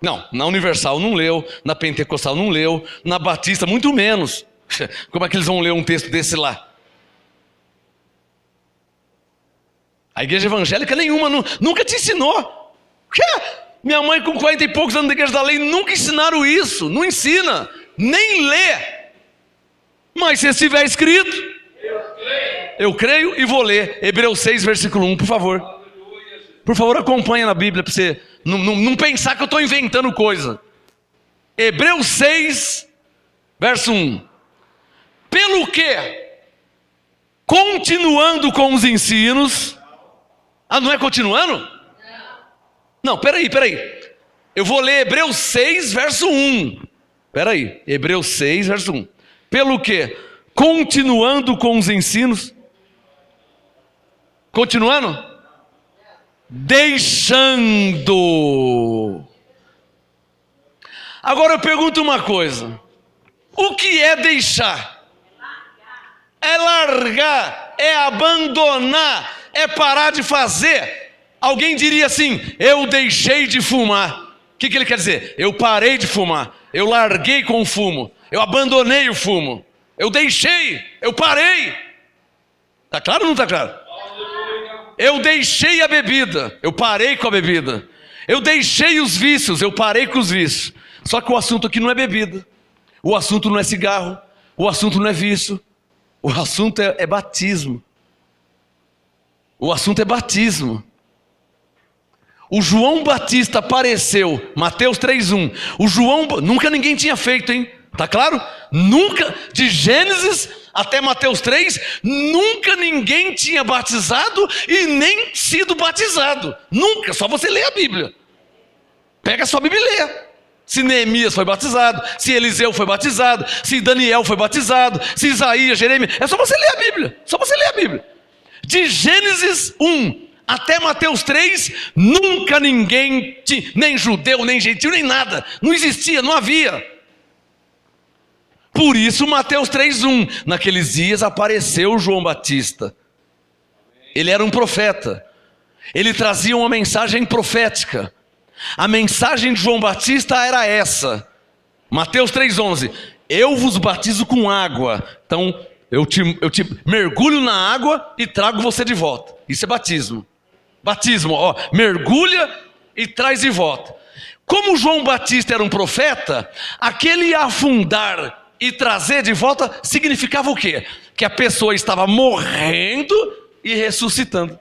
Não, na Universal não leu, na Pentecostal não leu, na Batista muito menos. Como é que eles vão ler um texto desse lá? A igreja evangélica nenhuma nunca te ensinou. Que? Minha mãe com 40 e poucos anos da igreja da lei nunca ensinaram isso. Não ensina, nem lê. Mas se estiver escrito, eu creio e vou ler. Hebreus 6, versículo 1, por favor. Por favor, acompanha na Bíblia para você não pensar que eu estou inventando coisa. Hebreus 6, verso 1. Pelo que, continuando com os ensinos... Ah, não é continuando? Não, peraí. Eu vou ler Hebreus 6, verso 1. Peraí, Hebreus 6, verso 1. Pelo que, continuando com os ensinos... Continuando? Deixando. Agora eu pergunto uma coisa: o que é deixar? É largar, é abandonar, é parar de fazer. Alguém diria assim: eu deixei de fumar. O que ele quer dizer? Eu parei de fumar, eu larguei com o fumo, eu abandonei o fumo, eu deixei, eu parei. Está claro ou não está claro? Eu deixei a bebida, eu parei com a bebida. Eu deixei os vícios, eu parei com os vícios. Só que o assunto aqui não é bebida, o assunto não é cigarro, o assunto não é vício, o assunto é batismo. O assunto é batismo. O João Batista apareceu, Mateus 3:1. O João, nunca ninguém tinha feito, hein? Tá claro? Nunca, de Gênesis até Mateus 3, nunca ninguém tinha batizado e nem sido batizado. Nunca, só você lê a Bíblia. Pega a sua Bíblia e lê. Se Neemias foi batizado, se Eliseu foi batizado, se Daniel foi batizado, se Isaías, Jeremias, é só você ler a Bíblia. Só você ler a Bíblia. De Gênesis 1 até Mateus 3, nunca ninguém, nem judeu, nem gentil, nem nada. Não existia, não havia. Por isso Mateus 3:1, naqueles dias apareceu João Batista. Ele era um profeta. Ele trazia uma mensagem profética. A mensagem de João Batista era essa. Mateus 3:11, eu vos batizo com água. Então eu te mergulho na água e trago você de volta. Isso é batismo. Batismo, ó, mergulha e traz de volta. Como João Batista era um profeta, aquele afundar e trazer de volta significava o quê? Que a pessoa estava morrendo e ressuscitando.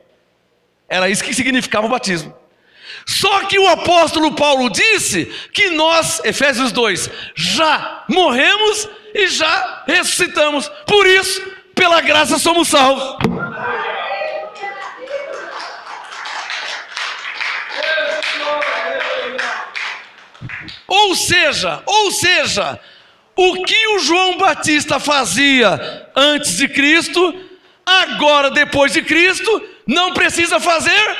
Era isso que significava o batismo. Só que o apóstolo Paulo disse que nós, Efésios 2, já morremos e já ressuscitamos. Por isso, pela graça somos salvos. Ou seja, o que o João Batista fazia antes de Cristo, agora depois de Cristo, não precisa fazer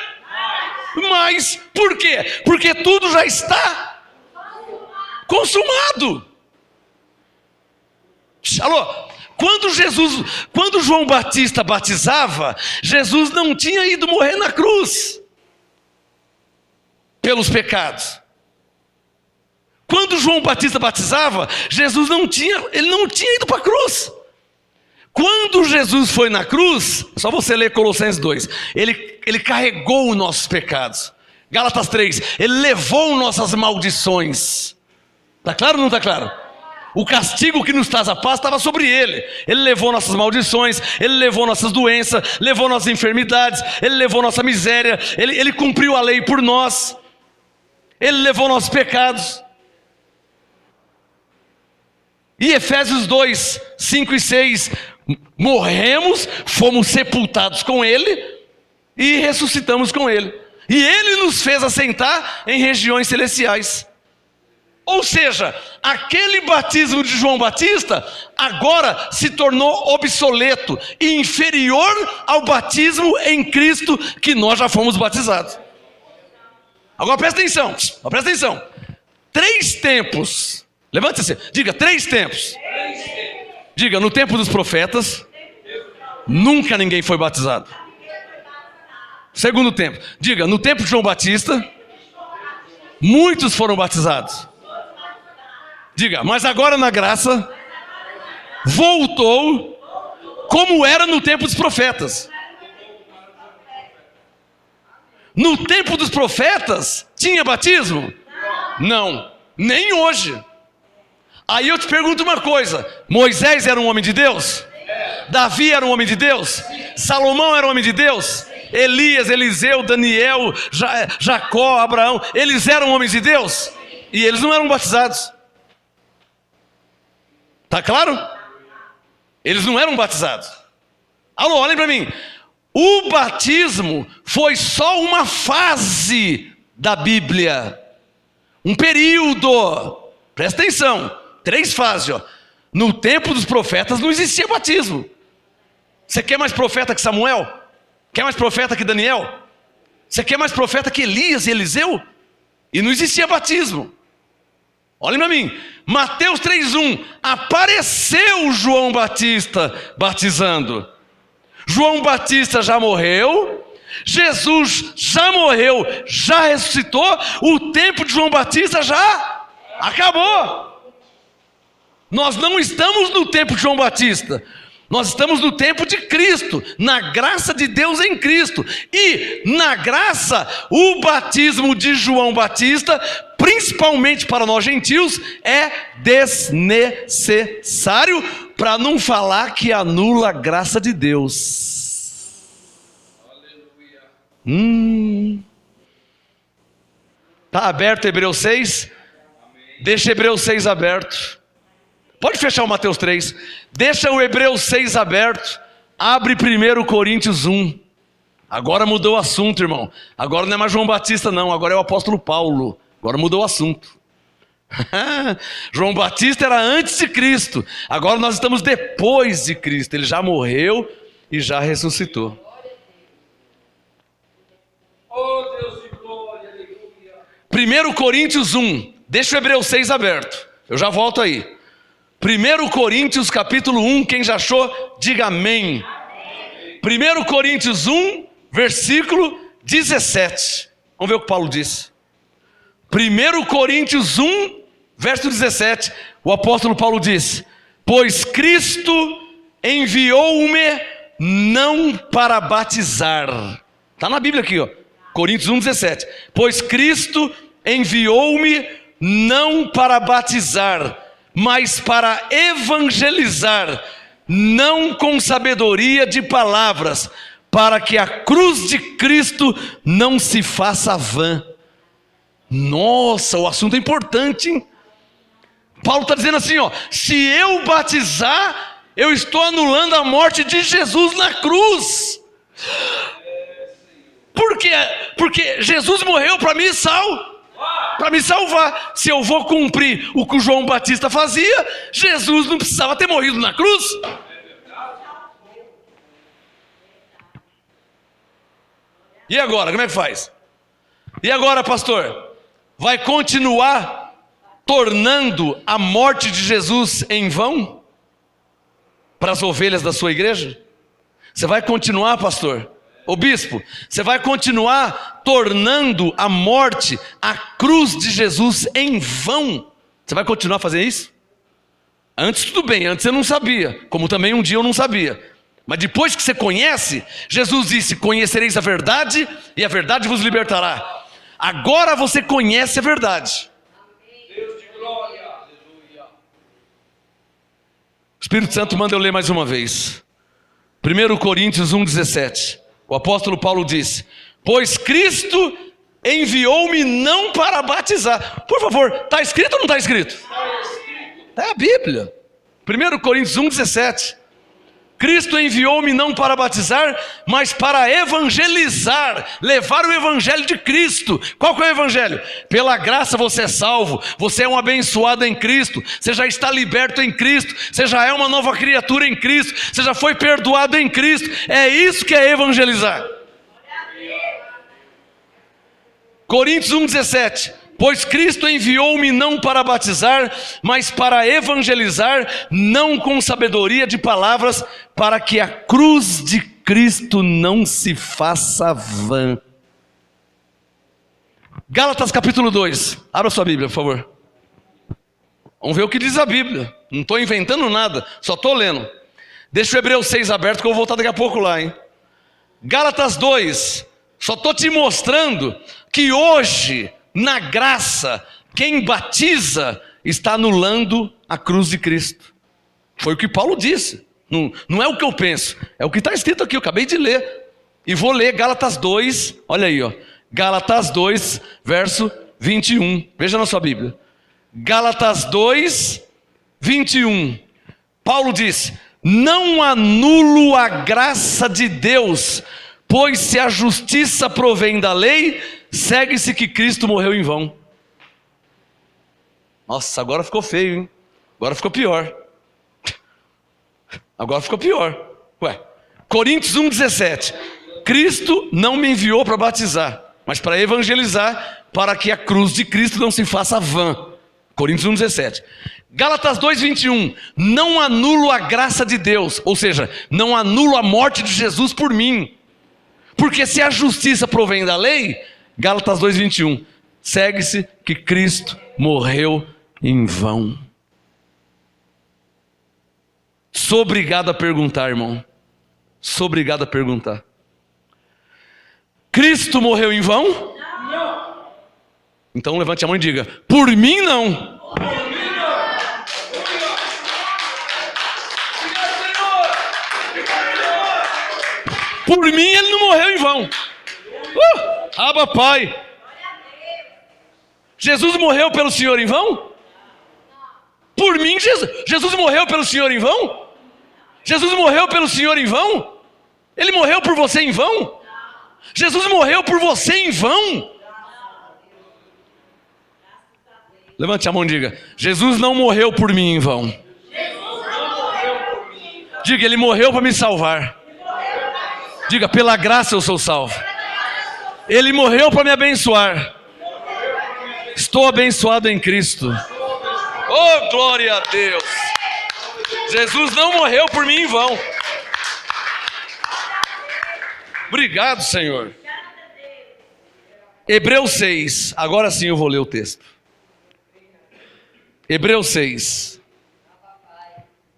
mais. Por quê? Porque tudo já está consumado. Alô? Quando João Batista batizava, Jesus não tinha ido morrer na cruz pelos pecados. Quando João Batista batizava, Jesus não tinha ido para a cruz. Quando Jesus foi na cruz, só você ler Colossenses 2, ele carregou os nossos pecados. Gálatas 3, ele levou nossas maldições. Está claro ou não está claro? O castigo que nos traz a paz estava sobre ele. Ele levou nossas maldições, ele levou nossas doenças, levou nossas enfermidades, ele levou nossa miséria, ele cumpriu a lei por nós, ele levou nossos pecados. E Efésios 2, 5 e 6, morremos, fomos sepultados com ele e ressuscitamos com ele. E ele nos fez assentar em regiões celestiais. Ou seja, aquele batismo de João Batista agora se tornou obsoleto e inferior ao batismo em Cristo que nós já fomos batizados. Agora presta atenção. 3 tempos. Levante-se, diga 3 tempos. Diga, no tempo dos profetas, nunca ninguém foi batizado. Segundo tempo, diga, no tempo de João Batista, muitos foram batizados. Diga, mas agora na graça, voltou como era no tempo dos profetas. No tempo dos profetas, tinha batismo? Não, nem hoje. Aí eu te pergunto uma coisa, Moisés era um homem de Deus? Davi era um homem de Deus? Salomão era um homem de Deus? Elias, Eliseu, Daniel, Jacó, Abraão, eles eram homens de Deus? E eles não eram batizados. Tá claro? Eles não eram batizados. Alô, olhem para mim. O batismo foi só uma fase da Bíblia. Um período. Presta atenção. 3 fases, ó. No tempo dos profetas não existia batismo. Você quer mais profeta que Samuel? Quer mais profeta que Daniel? Você quer mais profeta que Elias e Eliseu? E não existia batismo. Olhem para mim. Mateus 3:1. Apareceu João Batista batizando. João Batista já morreu. Jesus já morreu, já ressuscitou. O tempo de João Batista já acabou. Nós não estamos no tempo de João Batista. Nós estamos no tempo de Cristo, na graça de Deus em Cristo. E na graça, o batismo de João Batista, principalmente para nós gentios, é desnecessário, para não falar que anula a graça de Deus. Está aberto Hebreus 6? Deixa Hebreus 6 aberto. Pode fechar o Mateus 3. Deixa o Hebreus 6 aberto. Abre 1 Coríntios 1. Agora mudou o assunto, irmão. Agora não é mais João Batista não, agora é o apóstolo Paulo. Agora mudou o assunto. João Batista era antes de Cristo. Agora nós estamos depois de Cristo. Ele já morreu e já ressuscitou. 1 Coríntios 1. Deixa o Hebreus 6 aberto. Eu já volto aí. 1 Coríntios capítulo 1. Quem já achou, diga amém. 1 Coríntios 1, versículo 17. Vamos ver o que Paulo disse. 1 Coríntios 1, verso 17. O apóstolo Paulo diz: pois Cristo enviou-me não para batizar. Está na Bíblia aqui, ó. Coríntios 1, 17. Pois Cristo enviou-me não para batizar, mas para evangelizar, não com sabedoria de palavras, para que a cruz de Cristo não se faça vã. Nossa, o assunto é importante, hein? Paulo está dizendo assim, ó: se eu batizar, eu estou anulando a morte de Jesus na cruz. Por quê? Porque Jesus morreu para me salvar. Se eu vou cumprir o que o João Batista fazia, Jesus não precisava ter morrido na cruz. E agora, como é que faz? E agora, pastor? Vai continuar tornando a morte de Jesus em vão para as ovelhas da sua igreja? Você vai continuar, pastor? Ô bispo, você vai continuar tornando a morte, a cruz de Jesus em vão? Você vai continuar a fazer isso? Antes tudo bem, antes você não sabia, como também um dia eu não sabia. Mas depois que você conhece, Jesus disse: conhecereis a verdade e a verdade vos libertará. Agora você conhece a verdade. Deus de glória. Aleluia. O Espírito Santo manda eu ler mais uma vez. 1 Coríntios 1,17. O apóstolo Paulo disse: pois Cristo enviou-me não para batizar. Por favor, está escrito ou não está escrito? Está escrito. É a Bíblia. 1 Coríntios 1,17. Cristo enviou-me não para batizar, mas para evangelizar, levar o evangelho de Cristo. Qual que é o evangelho? Pela graça você é salvo, você é um abençoado em Cristo, você já está liberto em Cristo, você já é uma nova criatura em Cristo, você já foi perdoado em Cristo. É isso que é evangelizar. Coríntios 1,17. Pois Cristo enviou-me não para batizar, mas para evangelizar, não com sabedoria de palavras, para que a cruz de Cristo não se faça vã. Gálatas capítulo 2. Abra sua Bíblia, por favor. Vamos ver o que diz a Bíblia. Não estou inventando nada, só estou lendo. Deixa o Hebreus 6 aberto que eu vou voltar daqui a pouco lá, hein? Gálatas 2. Só estou te mostrando que hoje, na graça, quem batiza está anulando a cruz de Cristo. Foi o que Paulo disse. Não é o que eu penso, é o que está escrito aqui, eu acabei de ler. E vou ler Gálatas 2, olha aí, ó. Gálatas 2, verso 21. Veja na sua Bíblia. Gálatas 2, 21. Paulo diz: não anulo a graça de Deus, pois se a justiça provém da lei, segue-se que Cristo morreu em vão. Nossa, agora ficou feio, hein? Agora ficou pior. Agora ficou pior. Ué, Coríntios 1,17. Cristo não me enviou para batizar, mas para evangelizar, para que a cruz de Cristo não se faça vã. Coríntios 1,17. Gálatas 2,21. Não anulo a graça de Deus, ou seja, não anulo a morte de Jesus por mim. Porque se a justiça provém da lei, Gálatas 2,21, segue-se que Cristo morreu em vão. Sou obrigado a perguntar, irmão. Sou obrigado a perguntar. Cristo morreu em vão? Não. Então levante a mão e diga: por mim não. Por mim não. Por mim ele não morreu em vão. Abba, Pai. Jesus morreu pelo Senhor em vão? Por mim, Jesus morreu pelo Senhor em vão? Jesus morreu pelo Senhor em vão? Ele morreu por você em vão? Jesus morreu por você em vão? Levante a mão e diga: Jesus não morreu por mim em vão. Diga: Ele morreu para me salvar. Diga: pela graça eu sou salvo. Ele morreu para me abençoar. Estou abençoado em Cristo. Oh, glória a Deus. Jesus não morreu por mim em vão. Obrigado, Senhor. Hebreus 6. Agora sim eu vou ler o texto. Hebreus 6.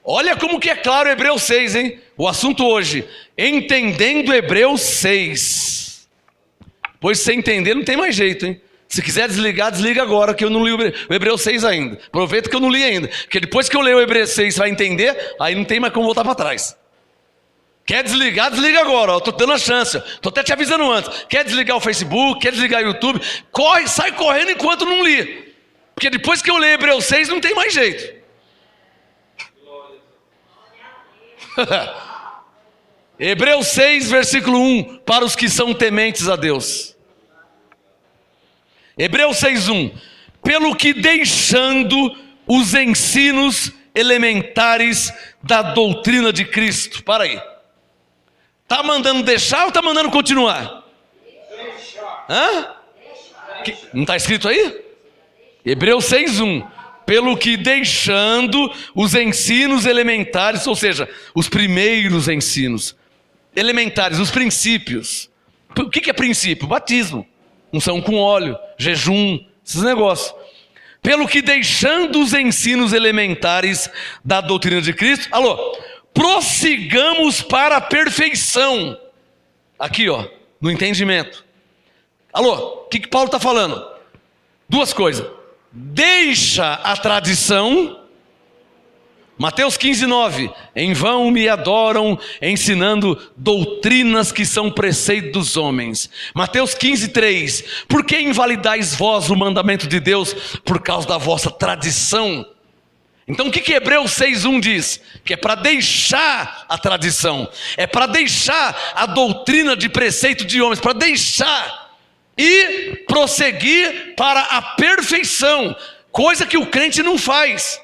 Olha como que é claro Hebreus 6, hein? O assunto hoje: entendendo Hebreus 6. Pois sem entender não tem mais jeito, hein? Se quiser desligar, desliga agora, que eu não li o Hebreus 6 ainda. Aproveita que eu não li ainda, porque depois que eu ler o Hebreus 6 você vai entender, aí não tem mais como voltar para trás. Quer desligar, desliga agora, estou dando a chance, estou até te avisando antes. Quer desligar o Facebook, quer desligar o YouTube, corre, sai correndo enquanto não li. Porque depois que eu ler Hebreus 6 não tem mais jeito. Hebreus 6, versículo 1, para os que são tementes a Deus. Hebreus 6:1. Pelo que deixando os ensinos elementares da doutrina de Cristo. Para aí. Está mandando deixar ou está mandando continuar? Deixar. Hã? Não está escrito aí? Hebreus 6:1. Pelo que deixando os ensinos elementares, ou seja, os primeiros ensinos elementares, os princípios. O que é princípio? Batismo. Unção com óleo, jejum, esses negócios. Pelo que deixando os ensinos elementares da doutrina de Cristo, prossigamos para a perfeição. Aqui, no entendimento. O que Paulo está falando? Duas coisas. Deixa a tradição. Mateus 15:9. Em vão me adoram, ensinando doutrinas que são preceito dos homens. Mateus 15:3. Por que invalidais vós o mandamento de Deus por causa da vossa tradição? Então o que Hebreus 6:1 diz? Que é para deixar a tradição, é para deixar a doutrina de preceito de homens, para deixar e prosseguir para a perfeição, coisa que o crente não faz.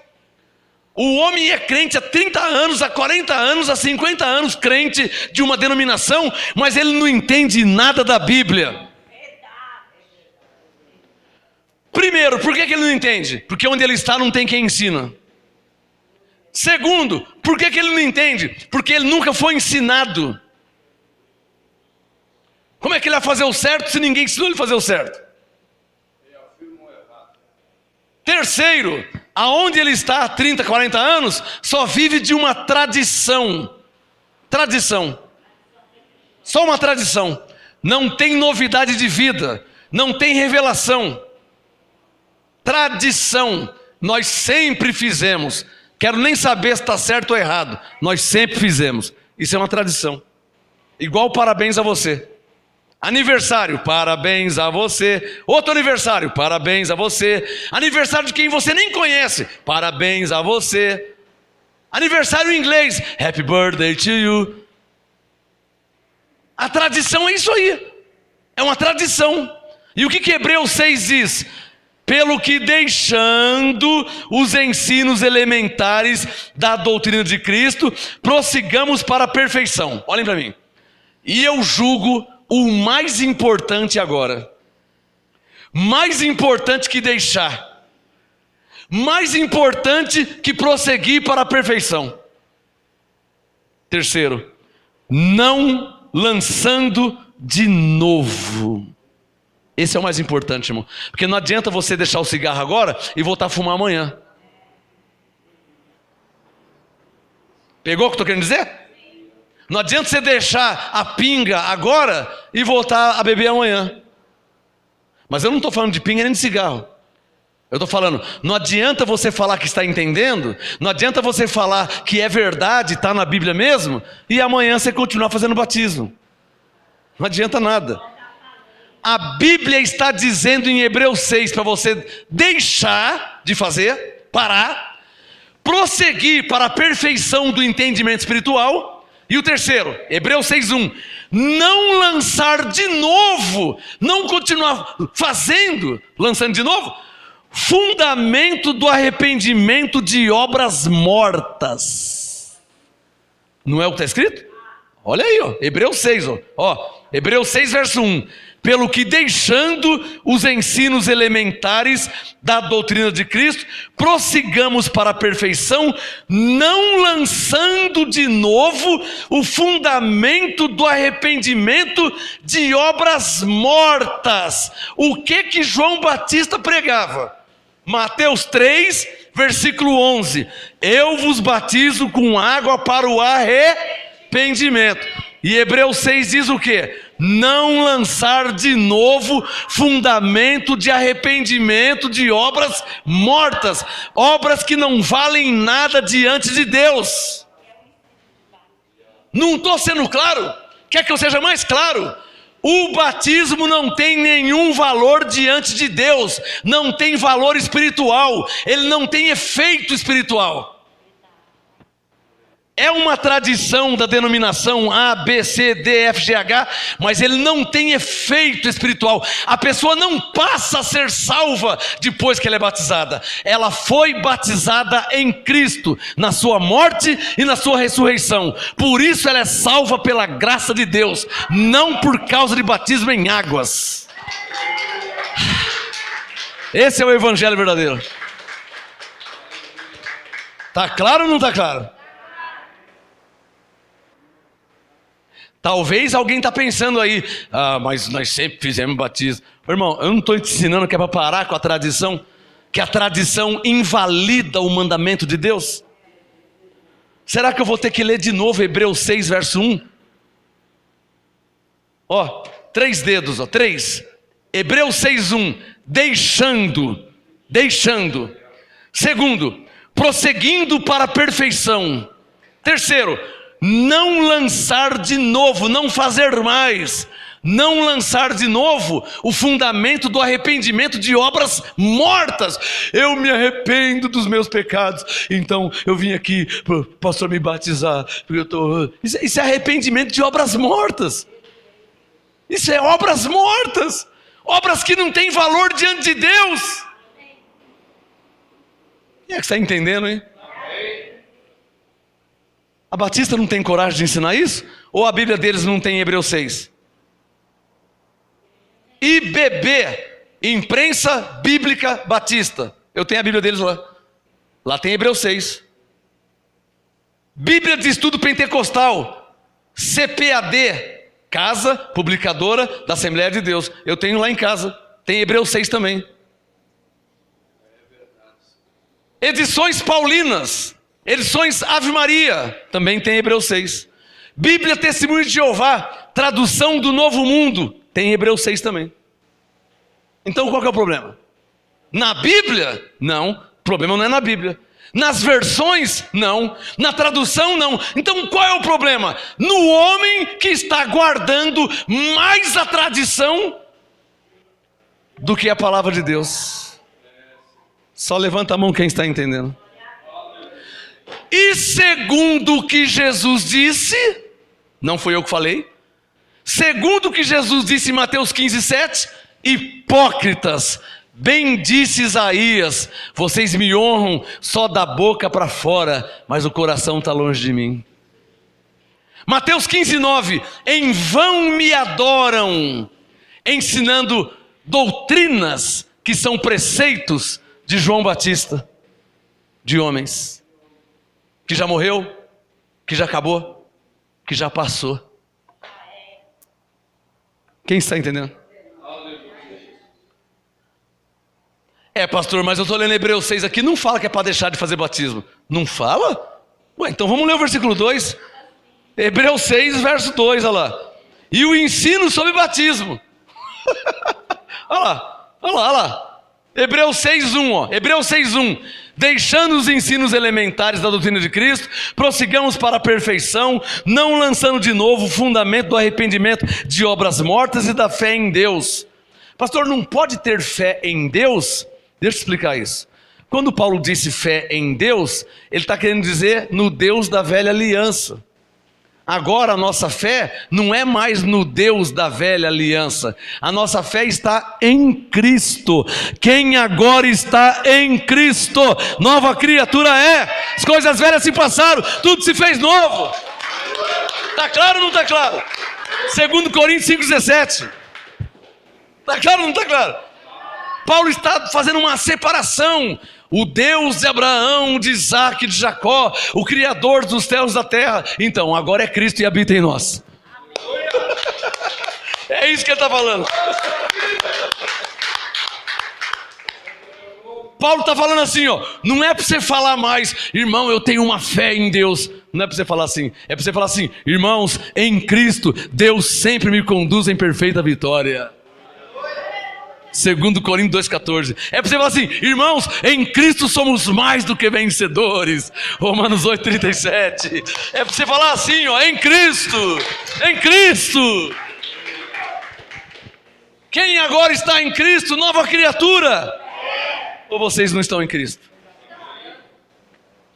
O homem é crente há 30 anos, há 40 anos, há 50 anos, crente de uma denominação, mas ele não entende nada da Bíblia. Primeiro, por que ele não entende? Porque onde ele está não tem quem ensina. Segundo, por que ele não entende? Porque ele nunca foi ensinado. Como é que ele vai fazer o certo se ninguém ensinou ele a fazer o certo? Terceiro, aonde ele está há 30, 40 anos, só vive de uma tradição. Tradição. Só uma tradição. Não tem novidade de vida. Não tem revelação. Tradição. Nós sempre fizemos. Quero nem saber se está certo ou errado. Nós sempre fizemos. Isso é uma tradição. Igual parabéns a você. Aniversário, parabéns a você. Outro aniversário, parabéns a você. Aniversário de quem você nem conhece, parabéns a você. Aniversário em inglês, happy birthday to you. A tradição é isso aí. É uma tradição. E o que Hebreus 6 diz? Pelo que deixando os ensinos elementares da doutrina de Cristo, prossigamos para a perfeição. Olhem para mim. E eu julgo o mais importante agora, mais importante que deixar, mais importante que prosseguir para a perfeição. Terceiro, não lançando de novo. Esse é o mais importante, irmão, porque não adianta você deixar o cigarro agora e voltar a fumar amanhã. Pegou o que eu estou querendo dizer? Não adianta você deixar a pinga agora e voltar a beber amanhã. Mas eu não estou falando de pinga nem de cigarro. Eu estou falando, não adianta você falar que está entendendo, não adianta você falar que é verdade, está na Bíblia mesmo, e amanhã você continuar fazendo batismo. Não adianta nada. a Bíblia está dizendo em Hebreus 6 para você deixar de fazer, parar, prosseguir para a perfeição do entendimento espiritual. E o terceiro, Hebreus 6:1, não lançar de novo, não continuar fazendo, lançando de novo, fundamento do arrependimento de obras mortas. Não é o que está escrito? Olha aí, ó, Hebreus 6, Hebreus 6, verso 1. Pelo que, deixando os ensinos elementares da doutrina de Cristo, prossigamos para a perfeição, não lançando de novo o fundamento do arrependimento de obras mortas. O que João Batista pregava? Mateus 3, versículo 11. Eu vos batizo com água para o arrependimento. E Hebreus 6 diz o quê? Não lançar de novo fundamento de arrependimento de obras mortas, obras que não valem nada diante de Deus. Não estou sendo claro? Quer que eu seja mais claro? O batismo não tem nenhum valor diante de Deus, não tem valor espiritual, ele não tem efeito espiritual. É uma tradição da denominação A, B, C, D, F, G, H, mas ele não tem efeito espiritual. A pessoa não passa a ser salva depois que ela é batizada. Ela foi batizada em Cristo, na sua morte e na sua ressurreição. Por isso ela é salva pela graça de Deus, não por causa de batismo em águas. Esse é o evangelho verdadeiro. Está claro ou não está claro? Talvez alguém está pensando aí, mas nós sempre fizemos batismo. Irmão, eu não estou te ensinando que é para parar com a tradição, que a tradição invalida o mandamento de Deus. Será que eu vou ter que ler de novo Hebreus 6, verso 1? 3 dedos, 3. Hebreus 6, 1. Deixando. Segundo, prosseguindo para a perfeição. Terceiro, não lançar de novo, não fazer mais, não lançar de novo o fundamento do arrependimento de obras mortas. Eu me arrependo dos meus pecados, então eu vim aqui para o pastor me batizar, porque eu estou... Isso é arrependimento de obras mortas. Isso é obras mortas, obras que não têm valor diante de Deus. Quem é que está entendendo, hein? A Batista não tem coragem de ensinar isso? Ou a Bíblia deles não tem Hebreus 6? IBB, Imprensa Bíblica Batista. Eu tenho a Bíblia deles lá. Lá tem Hebreus 6. Bíblia de Estudo Pentecostal, CPAD, Casa Publicadora da Assembleia de Deus. Eu tenho lá em casa. Tem Hebreus 6 também. Edições Paulinas, Edições Ave Maria, também tem Hebreus 6. Bíblia Testemunho de Jeová, tradução do Novo Mundo, tem Hebreus 6 também. Então qual que é o problema? Na Bíblia? Não, o problema não é na Bíblia. Nas versões? Não. Na tradução? Não. Então qual é o problema? No homem que está guardando mais a tradição do que a palavra de Deus. Só levanta a mão quem está entendendo. E segundo o que Jesus disse, não foi eu que falei, segundo o que Jesus disse em Mateus 15, 7, hipócritas, bem disse Isaías, vocês me honram só da boca para fora, mas o coração está longe de mim. Mateus 15, 9, em vão me adoram, ensinando doutrinas que são preceitos de João Batista, de homens, que já morreu, que já acabou, que já passou. Quem está entendendo? Pastor, mas eu estou lendo Hebreus 6 aqui, não fala que é para deixar de fazer batismo. Não fala? Então vamos ler o versículo 2. Hebreus 6, verso 2, olha lá. E o ensino sobre batismo. olha lá. Hebreus 6:1, Hebreus 6:1. Deixando os ensinos elementares da doutrina de Cristo, prossigamos para a perfeição, não lançando de novo o fundamento do arrependimento de obras mortas e da fé em Deus. Pastor, não pode ter fé em Deus? Deixa eu explicar isso. Quando Paulo disse fé em Deus, ele está querendo dizer no Deus da velha aliança. Agora a nossa fé não é mais no Deus da velha aliança. A nossa fé está em Cristo. Quem agora está em Cristo, nova criatura é. As coisas velhas se passaram, tudo se fez novo. Está claro ou não está claro? 2 Coríntios 5,17. Está claro ou não está claro? Paulo está fazendo uma separação. O Deus de Abraão, de Isaac, de Jacó, o Criador dos céus e da terra. Então, agora é Cristo e habita em nós. É isso que ele está falando. Paulo está falando assim, ó, não é para você falar mais, irmão, eu tenho uma fé em Deus. Não é para você falar assim, é para você falar assim, irmãos, em Cristo, Deus sempre me conduz em perfeita vitória. 2 Coríntios 2,14. É para você falar assim, irmãos, em Cristo somos mais do que vencedores. Romanos 8,37. É para você falar assim, ó, em Cristo, em Cristo. Quem agora está em Cristo, nova criatura? Ou vocês não estão em Cristo?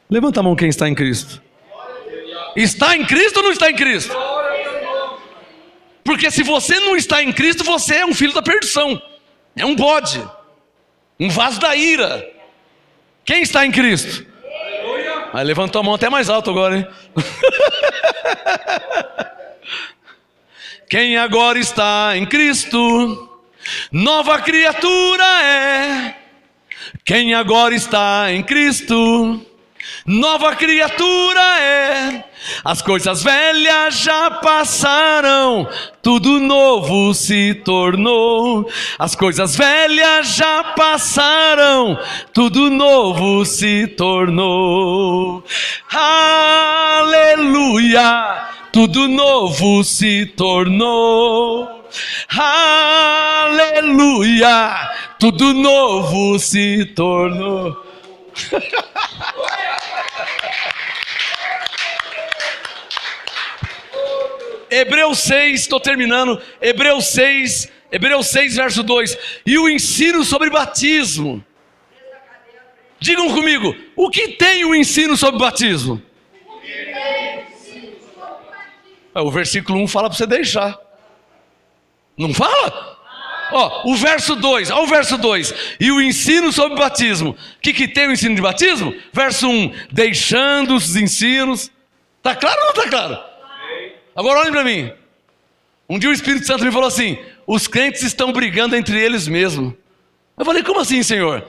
Levanta a mão quem está em Cristo. Está em Cristo ou não está em Cristo? Porque se você não está em Cristo, você é um filho da perdição. É um bode, um vaso da ira. Quem está em Cristo? Aí levantou a mão até mais alto agora, hein? Quem agora está em Cristo, nova criatura é. Quem agora está em Cristo, nova criatura é. As coisas velhas já passaram, tudo novo se tornou. As coisas velhas já passaram, tudo novo se tornou. Aleluia, tudo novo se tornou. Aleluia, tudo novo se tornou. Hebreus 6, estou terminando. Hebreus 6, verso 2. E o ensino sobre batismo. Digam comigo, o que tem o ensino sobre batismo? O versículo 1 fala para você deixar. Não fala? Ó, o verso 2, olha o verso 2. E o ensino sobre batismo. O que tem o ensino de batismo? Verso 1, deixando os ensinos. Está claro ou não está claro? Agora olhem para mim. Um dia o Espírito Santo me falou assim, os crentes estão brigando entre eles mesmos. Eu falei, como assim, Senhor?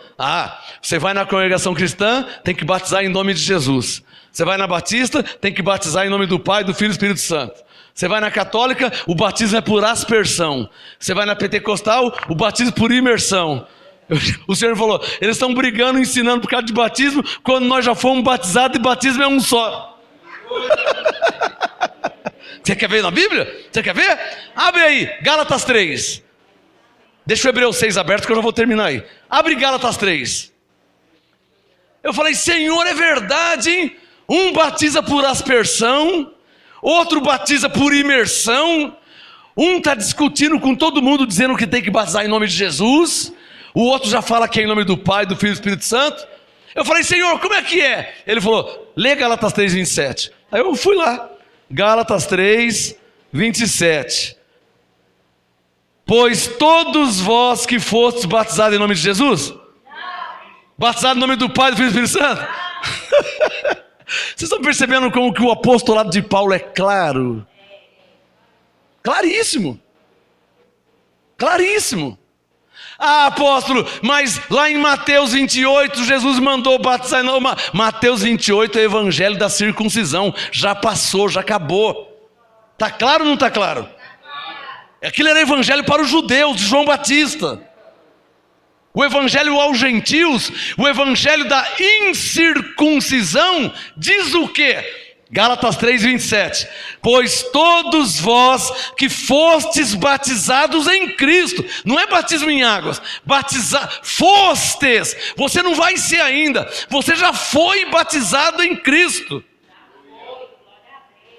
Você vai na congregação cristã, tem que batizar em nome de Jesus. Você vai na batista, tem que batizar em nome do Pai, do Filho e do Espírito Santo. Você vai na católica, o batismo é por aspersão. Você vai na pentecostal, o batismo é por imersão. O Senhor falou, eles estão brigando, ensinando por causa de batismo, quando nós já fomos batizados e batismo é um só. Você quer ver na Bíblia? Você quer ver? Abre aí, Gálatas 3. Deixa o Hebreus 6 aberto que eu já vou terminar aí. Abre Gálatas 3. Eu falei, Senhor, é verdade, hein? Um batiza por aspersão, outro batiza por imersão. Um está discutindo com todo mundo, dizendo que tem que batizar em nome de Jesus. O outro já fala que é em nome do Pai, do Filho e do Espírito Santo. Eu falei, Senhor, como é que é? Ele falou, lê Gálatas 3, 27. Aí eu fui lá. Gálatas 3, 27. Pois todos vós que fostes batizados em nome de Jesus? Batizados em nome do Pai, do Filho e do Espírito Santo? Vocês estão percebendo como que o apostolado de Paulo é claro? Claríssimo. Claríssimo. Apóstolo, mas lá em Mateus 28, Jesus mandou batizar. Não, Mateus 28 é o evangelho da circuncisão. Já passou, já acabou. Está claro ou não está claro? Aquilo era evangelho para os judeus, de João Batista. O evangelho aos gentios, o evangelho da incircuncisão, diz o quê? Gálatas 3, 27. Pois todos vós que fostes batizados em Cristo, não é batismo em águas, fostes, você não vai ser ainda, você já foi batizado em Cristo.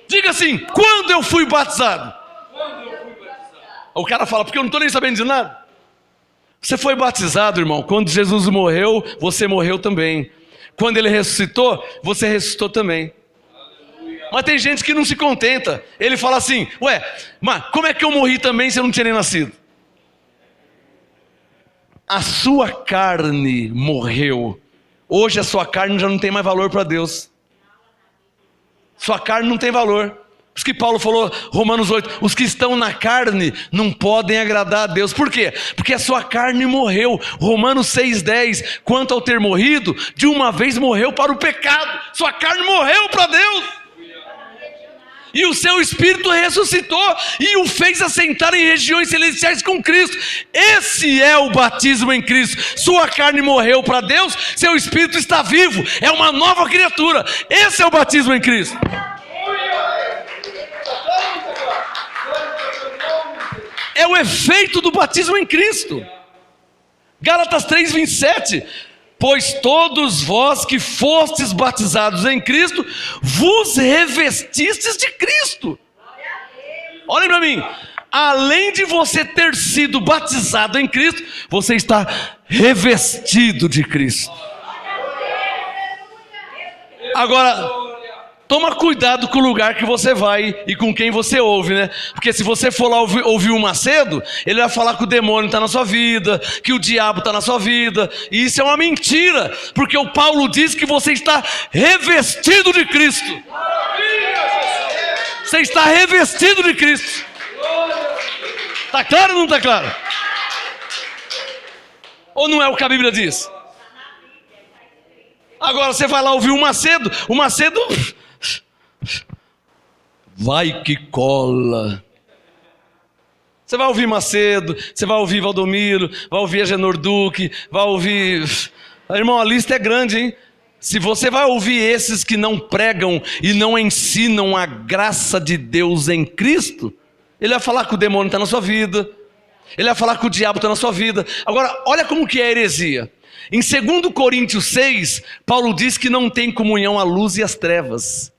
Diga assim, quando eu fui batizado? O cara fala, porque eu não estou nem sabendo de nada. Você foi batizado, irmão. Quando Jesus morreu, você morreu também. Quando ele ressuscitou, você ressuscitou também. Mas tem gente que não se contenta. Ele fala assim: ué, mas como é que eu morri também se eu não tinha nem nascido? A sua carne morreu. Hoje a sua carne já não tem mais valor para Deus. Sua carne não tem valor. Por isso que Paulo falou, Romanos 8, os que estão na carne não podem agradar a Deus. Por quê? Porque a sua carne morreu. Romanos 6,10, quanto ao ter morrido, de uma vez morreu para o pecado. Sua carne morreu para Deus. E o seu espírito ressuscitou e o fez assentar em regiões celestiais com Cristo. Esse é o batismo em Cristo. Sua carne morreu para Deus, seu espírito está vivo, é uma nova criatura. Esse é o batismo em Cristo. É o efeito do batismo em Cristo. Gálatas 3:27. Pois todos vós que fostes batizados em Cristo, vos revestistes de Cristo. Olhem para mim. Além de você ter sido batizado em Cristo, você está revestido de Cristo. Agora, toma cuidado com o lugar que você vai e com quem você ouve, né? Porque se você for lá ouvir o Macedo, ele vai falar que o demônio está na sua vida, que o diabo está na sua vida. E isso é uma mentira, porque o Paulo diz que você está revestido de Cristo. Você está revestido de Cristo. Está claro ou não está claro? Ou não é o que a Bíblia diz? Agora você vai lá ouvir o Macedo vai que cola. Você vai ouvir Macedo, você vai ouvir Valdomiro, vai ouvir Agenor Duque, vai ouvir... Irmão, a lista é grande, hein? Se você vai ouvir esses que não pregam e não ensinam a graça de Deus em Cristo, ele vai falar que o demônio está na sua vida, ele vai falar que o diabo está na sua vida. Agora, olha como que é heresia. Em 2 Coríntios 6, Paulo diz que não tem comunhão a luz e as trevas.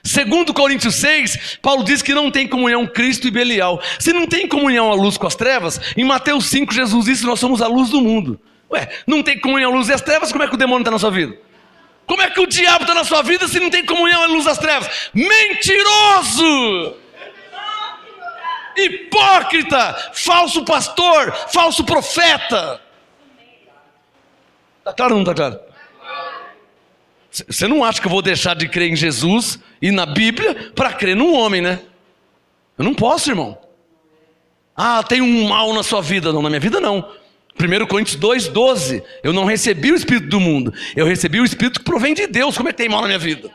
2 Coríntios 6, Paulo diz que não tem comunhão Cristo e Belial. Se não tem comunhão a luz com as trevas, em Mateus 5 Jesus disse que nós somos a luz do mundo. Ué, não tem comunhão a luz e as trevas, como é que o demônio está na sua vida? Como é que o diabo está na sua vida se não tem comunhão a luz das trevas? Mentiroso! Hipócrita! Falso pastor! Falso profeta! Está claro ou não está claro? Você não acha que eu vou deixar de crer em Jesus e na Bíblia para crer num homem, né? Eu não posso, irmão. Ah, tem um mal na sua vida. Não, na minha vida não. 1 Coríntios 2:12. Eu não recebi o Espírito do mundo. Eu recebi o Espírito que provém de Deus. Como é que tem mal na minha vida?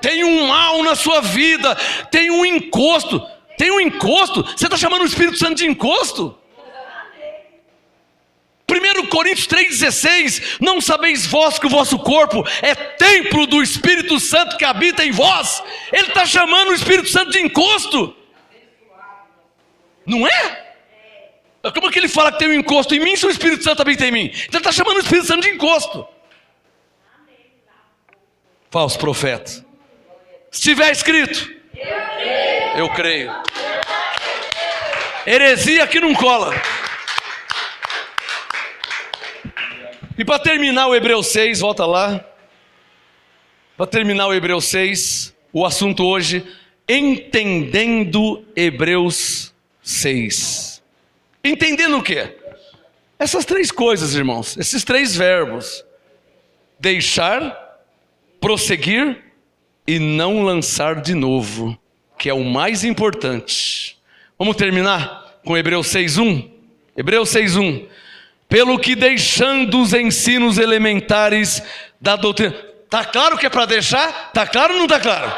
Tem um mal na sua vida. Tem um encosto. Tem um encosto? Você está chamando o Espírito Santo de encosto? 1 Coríntios 3,16, não sabeis vós que o vosso corpo é templo do Espírito Santo que habita em vós? Ele está chamando o Espírito Santo de encosto. Não é? Como é que ele fala que tem um encosto em mim se o Espírito Santo habita em mim? Então ele está chamando o Espírito Santo de encosto. Falso profeta. Se estiver escrito, eu creio. Heresia que não cola. E para terminar o Hebreus 6, volta lá. Para terminar o Hebreus 6, o assunto hoje, entendendo Hebreus 6. Entendendo o quê? Essas três coisas, irmãos, esses três verbos. Deixar, prosseguir e não lançar de novo, que é o mais importante. Vamos terminar com Hebreus 6:1? Hebreus 6:1. Pelo que deixando os ensinos elementares da doutrina. Está claro que é para deixar? Está claro ou não está claro?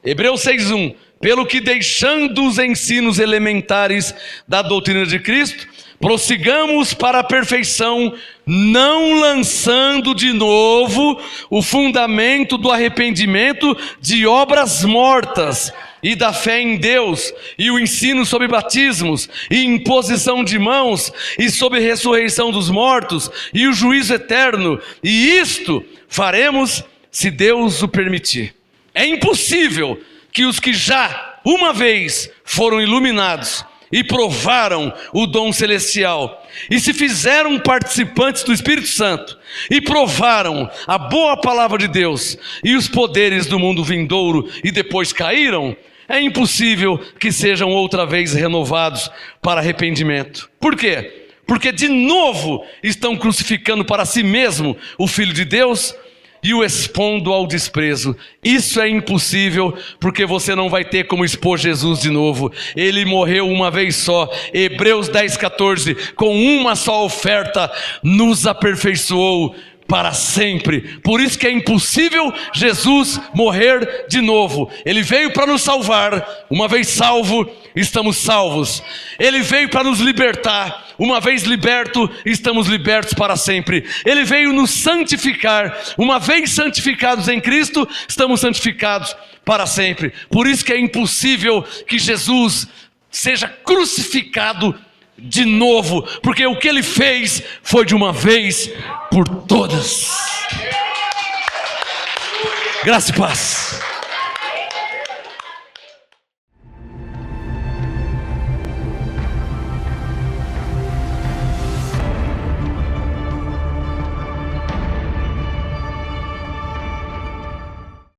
Hebreus 6:1. Pelo que deixando os ensinos elementares da doutrina de Cristo, prossigamos para a perfeição, não lançando de novo o fundamento do arrependimento de obras mortas, e da fé em Deus, e o ensino sobre batismos, e imposição de mãos, e sobre ressurreição dos mortos, e o juízo eterno, e isto faremos se Deus o permitir. É impossível que os que já uma vez foram iluminados e provaram o dom celestial, e se fizeram participantes do Espírito Santo, e provaram a boa palavra de Deus, e os poderes do mundo vindouro, e depois caíram, é impossível que sejam outra vez renovados para arrependimento. Por quê? Porque de novo estão crucificando para si mesmo o Filho de Deus, e o expondo ao desprezo. Isso é impossível, porque você não vai ter como expor Jesus de novo. Ele morreu uma vez só. Hebreus 10:14, com uma só oferta nos aperfeiçoou para sempre. Por isso que é impossível Jesus morrer de novo. Ele veio para nos salvar. Uma vez salvo, estamos salvos. Ele veio para nos libertar. Uma vez liberto, estamos libertos para sempre. Ele veio nos santificar. Uma vez santificados em Cristo, estamos santificados para sempre. Por isso que é impossível que Jesus seja crucificado de novo, porque o que ele fez foi de uma vez por todas. Graça e paz.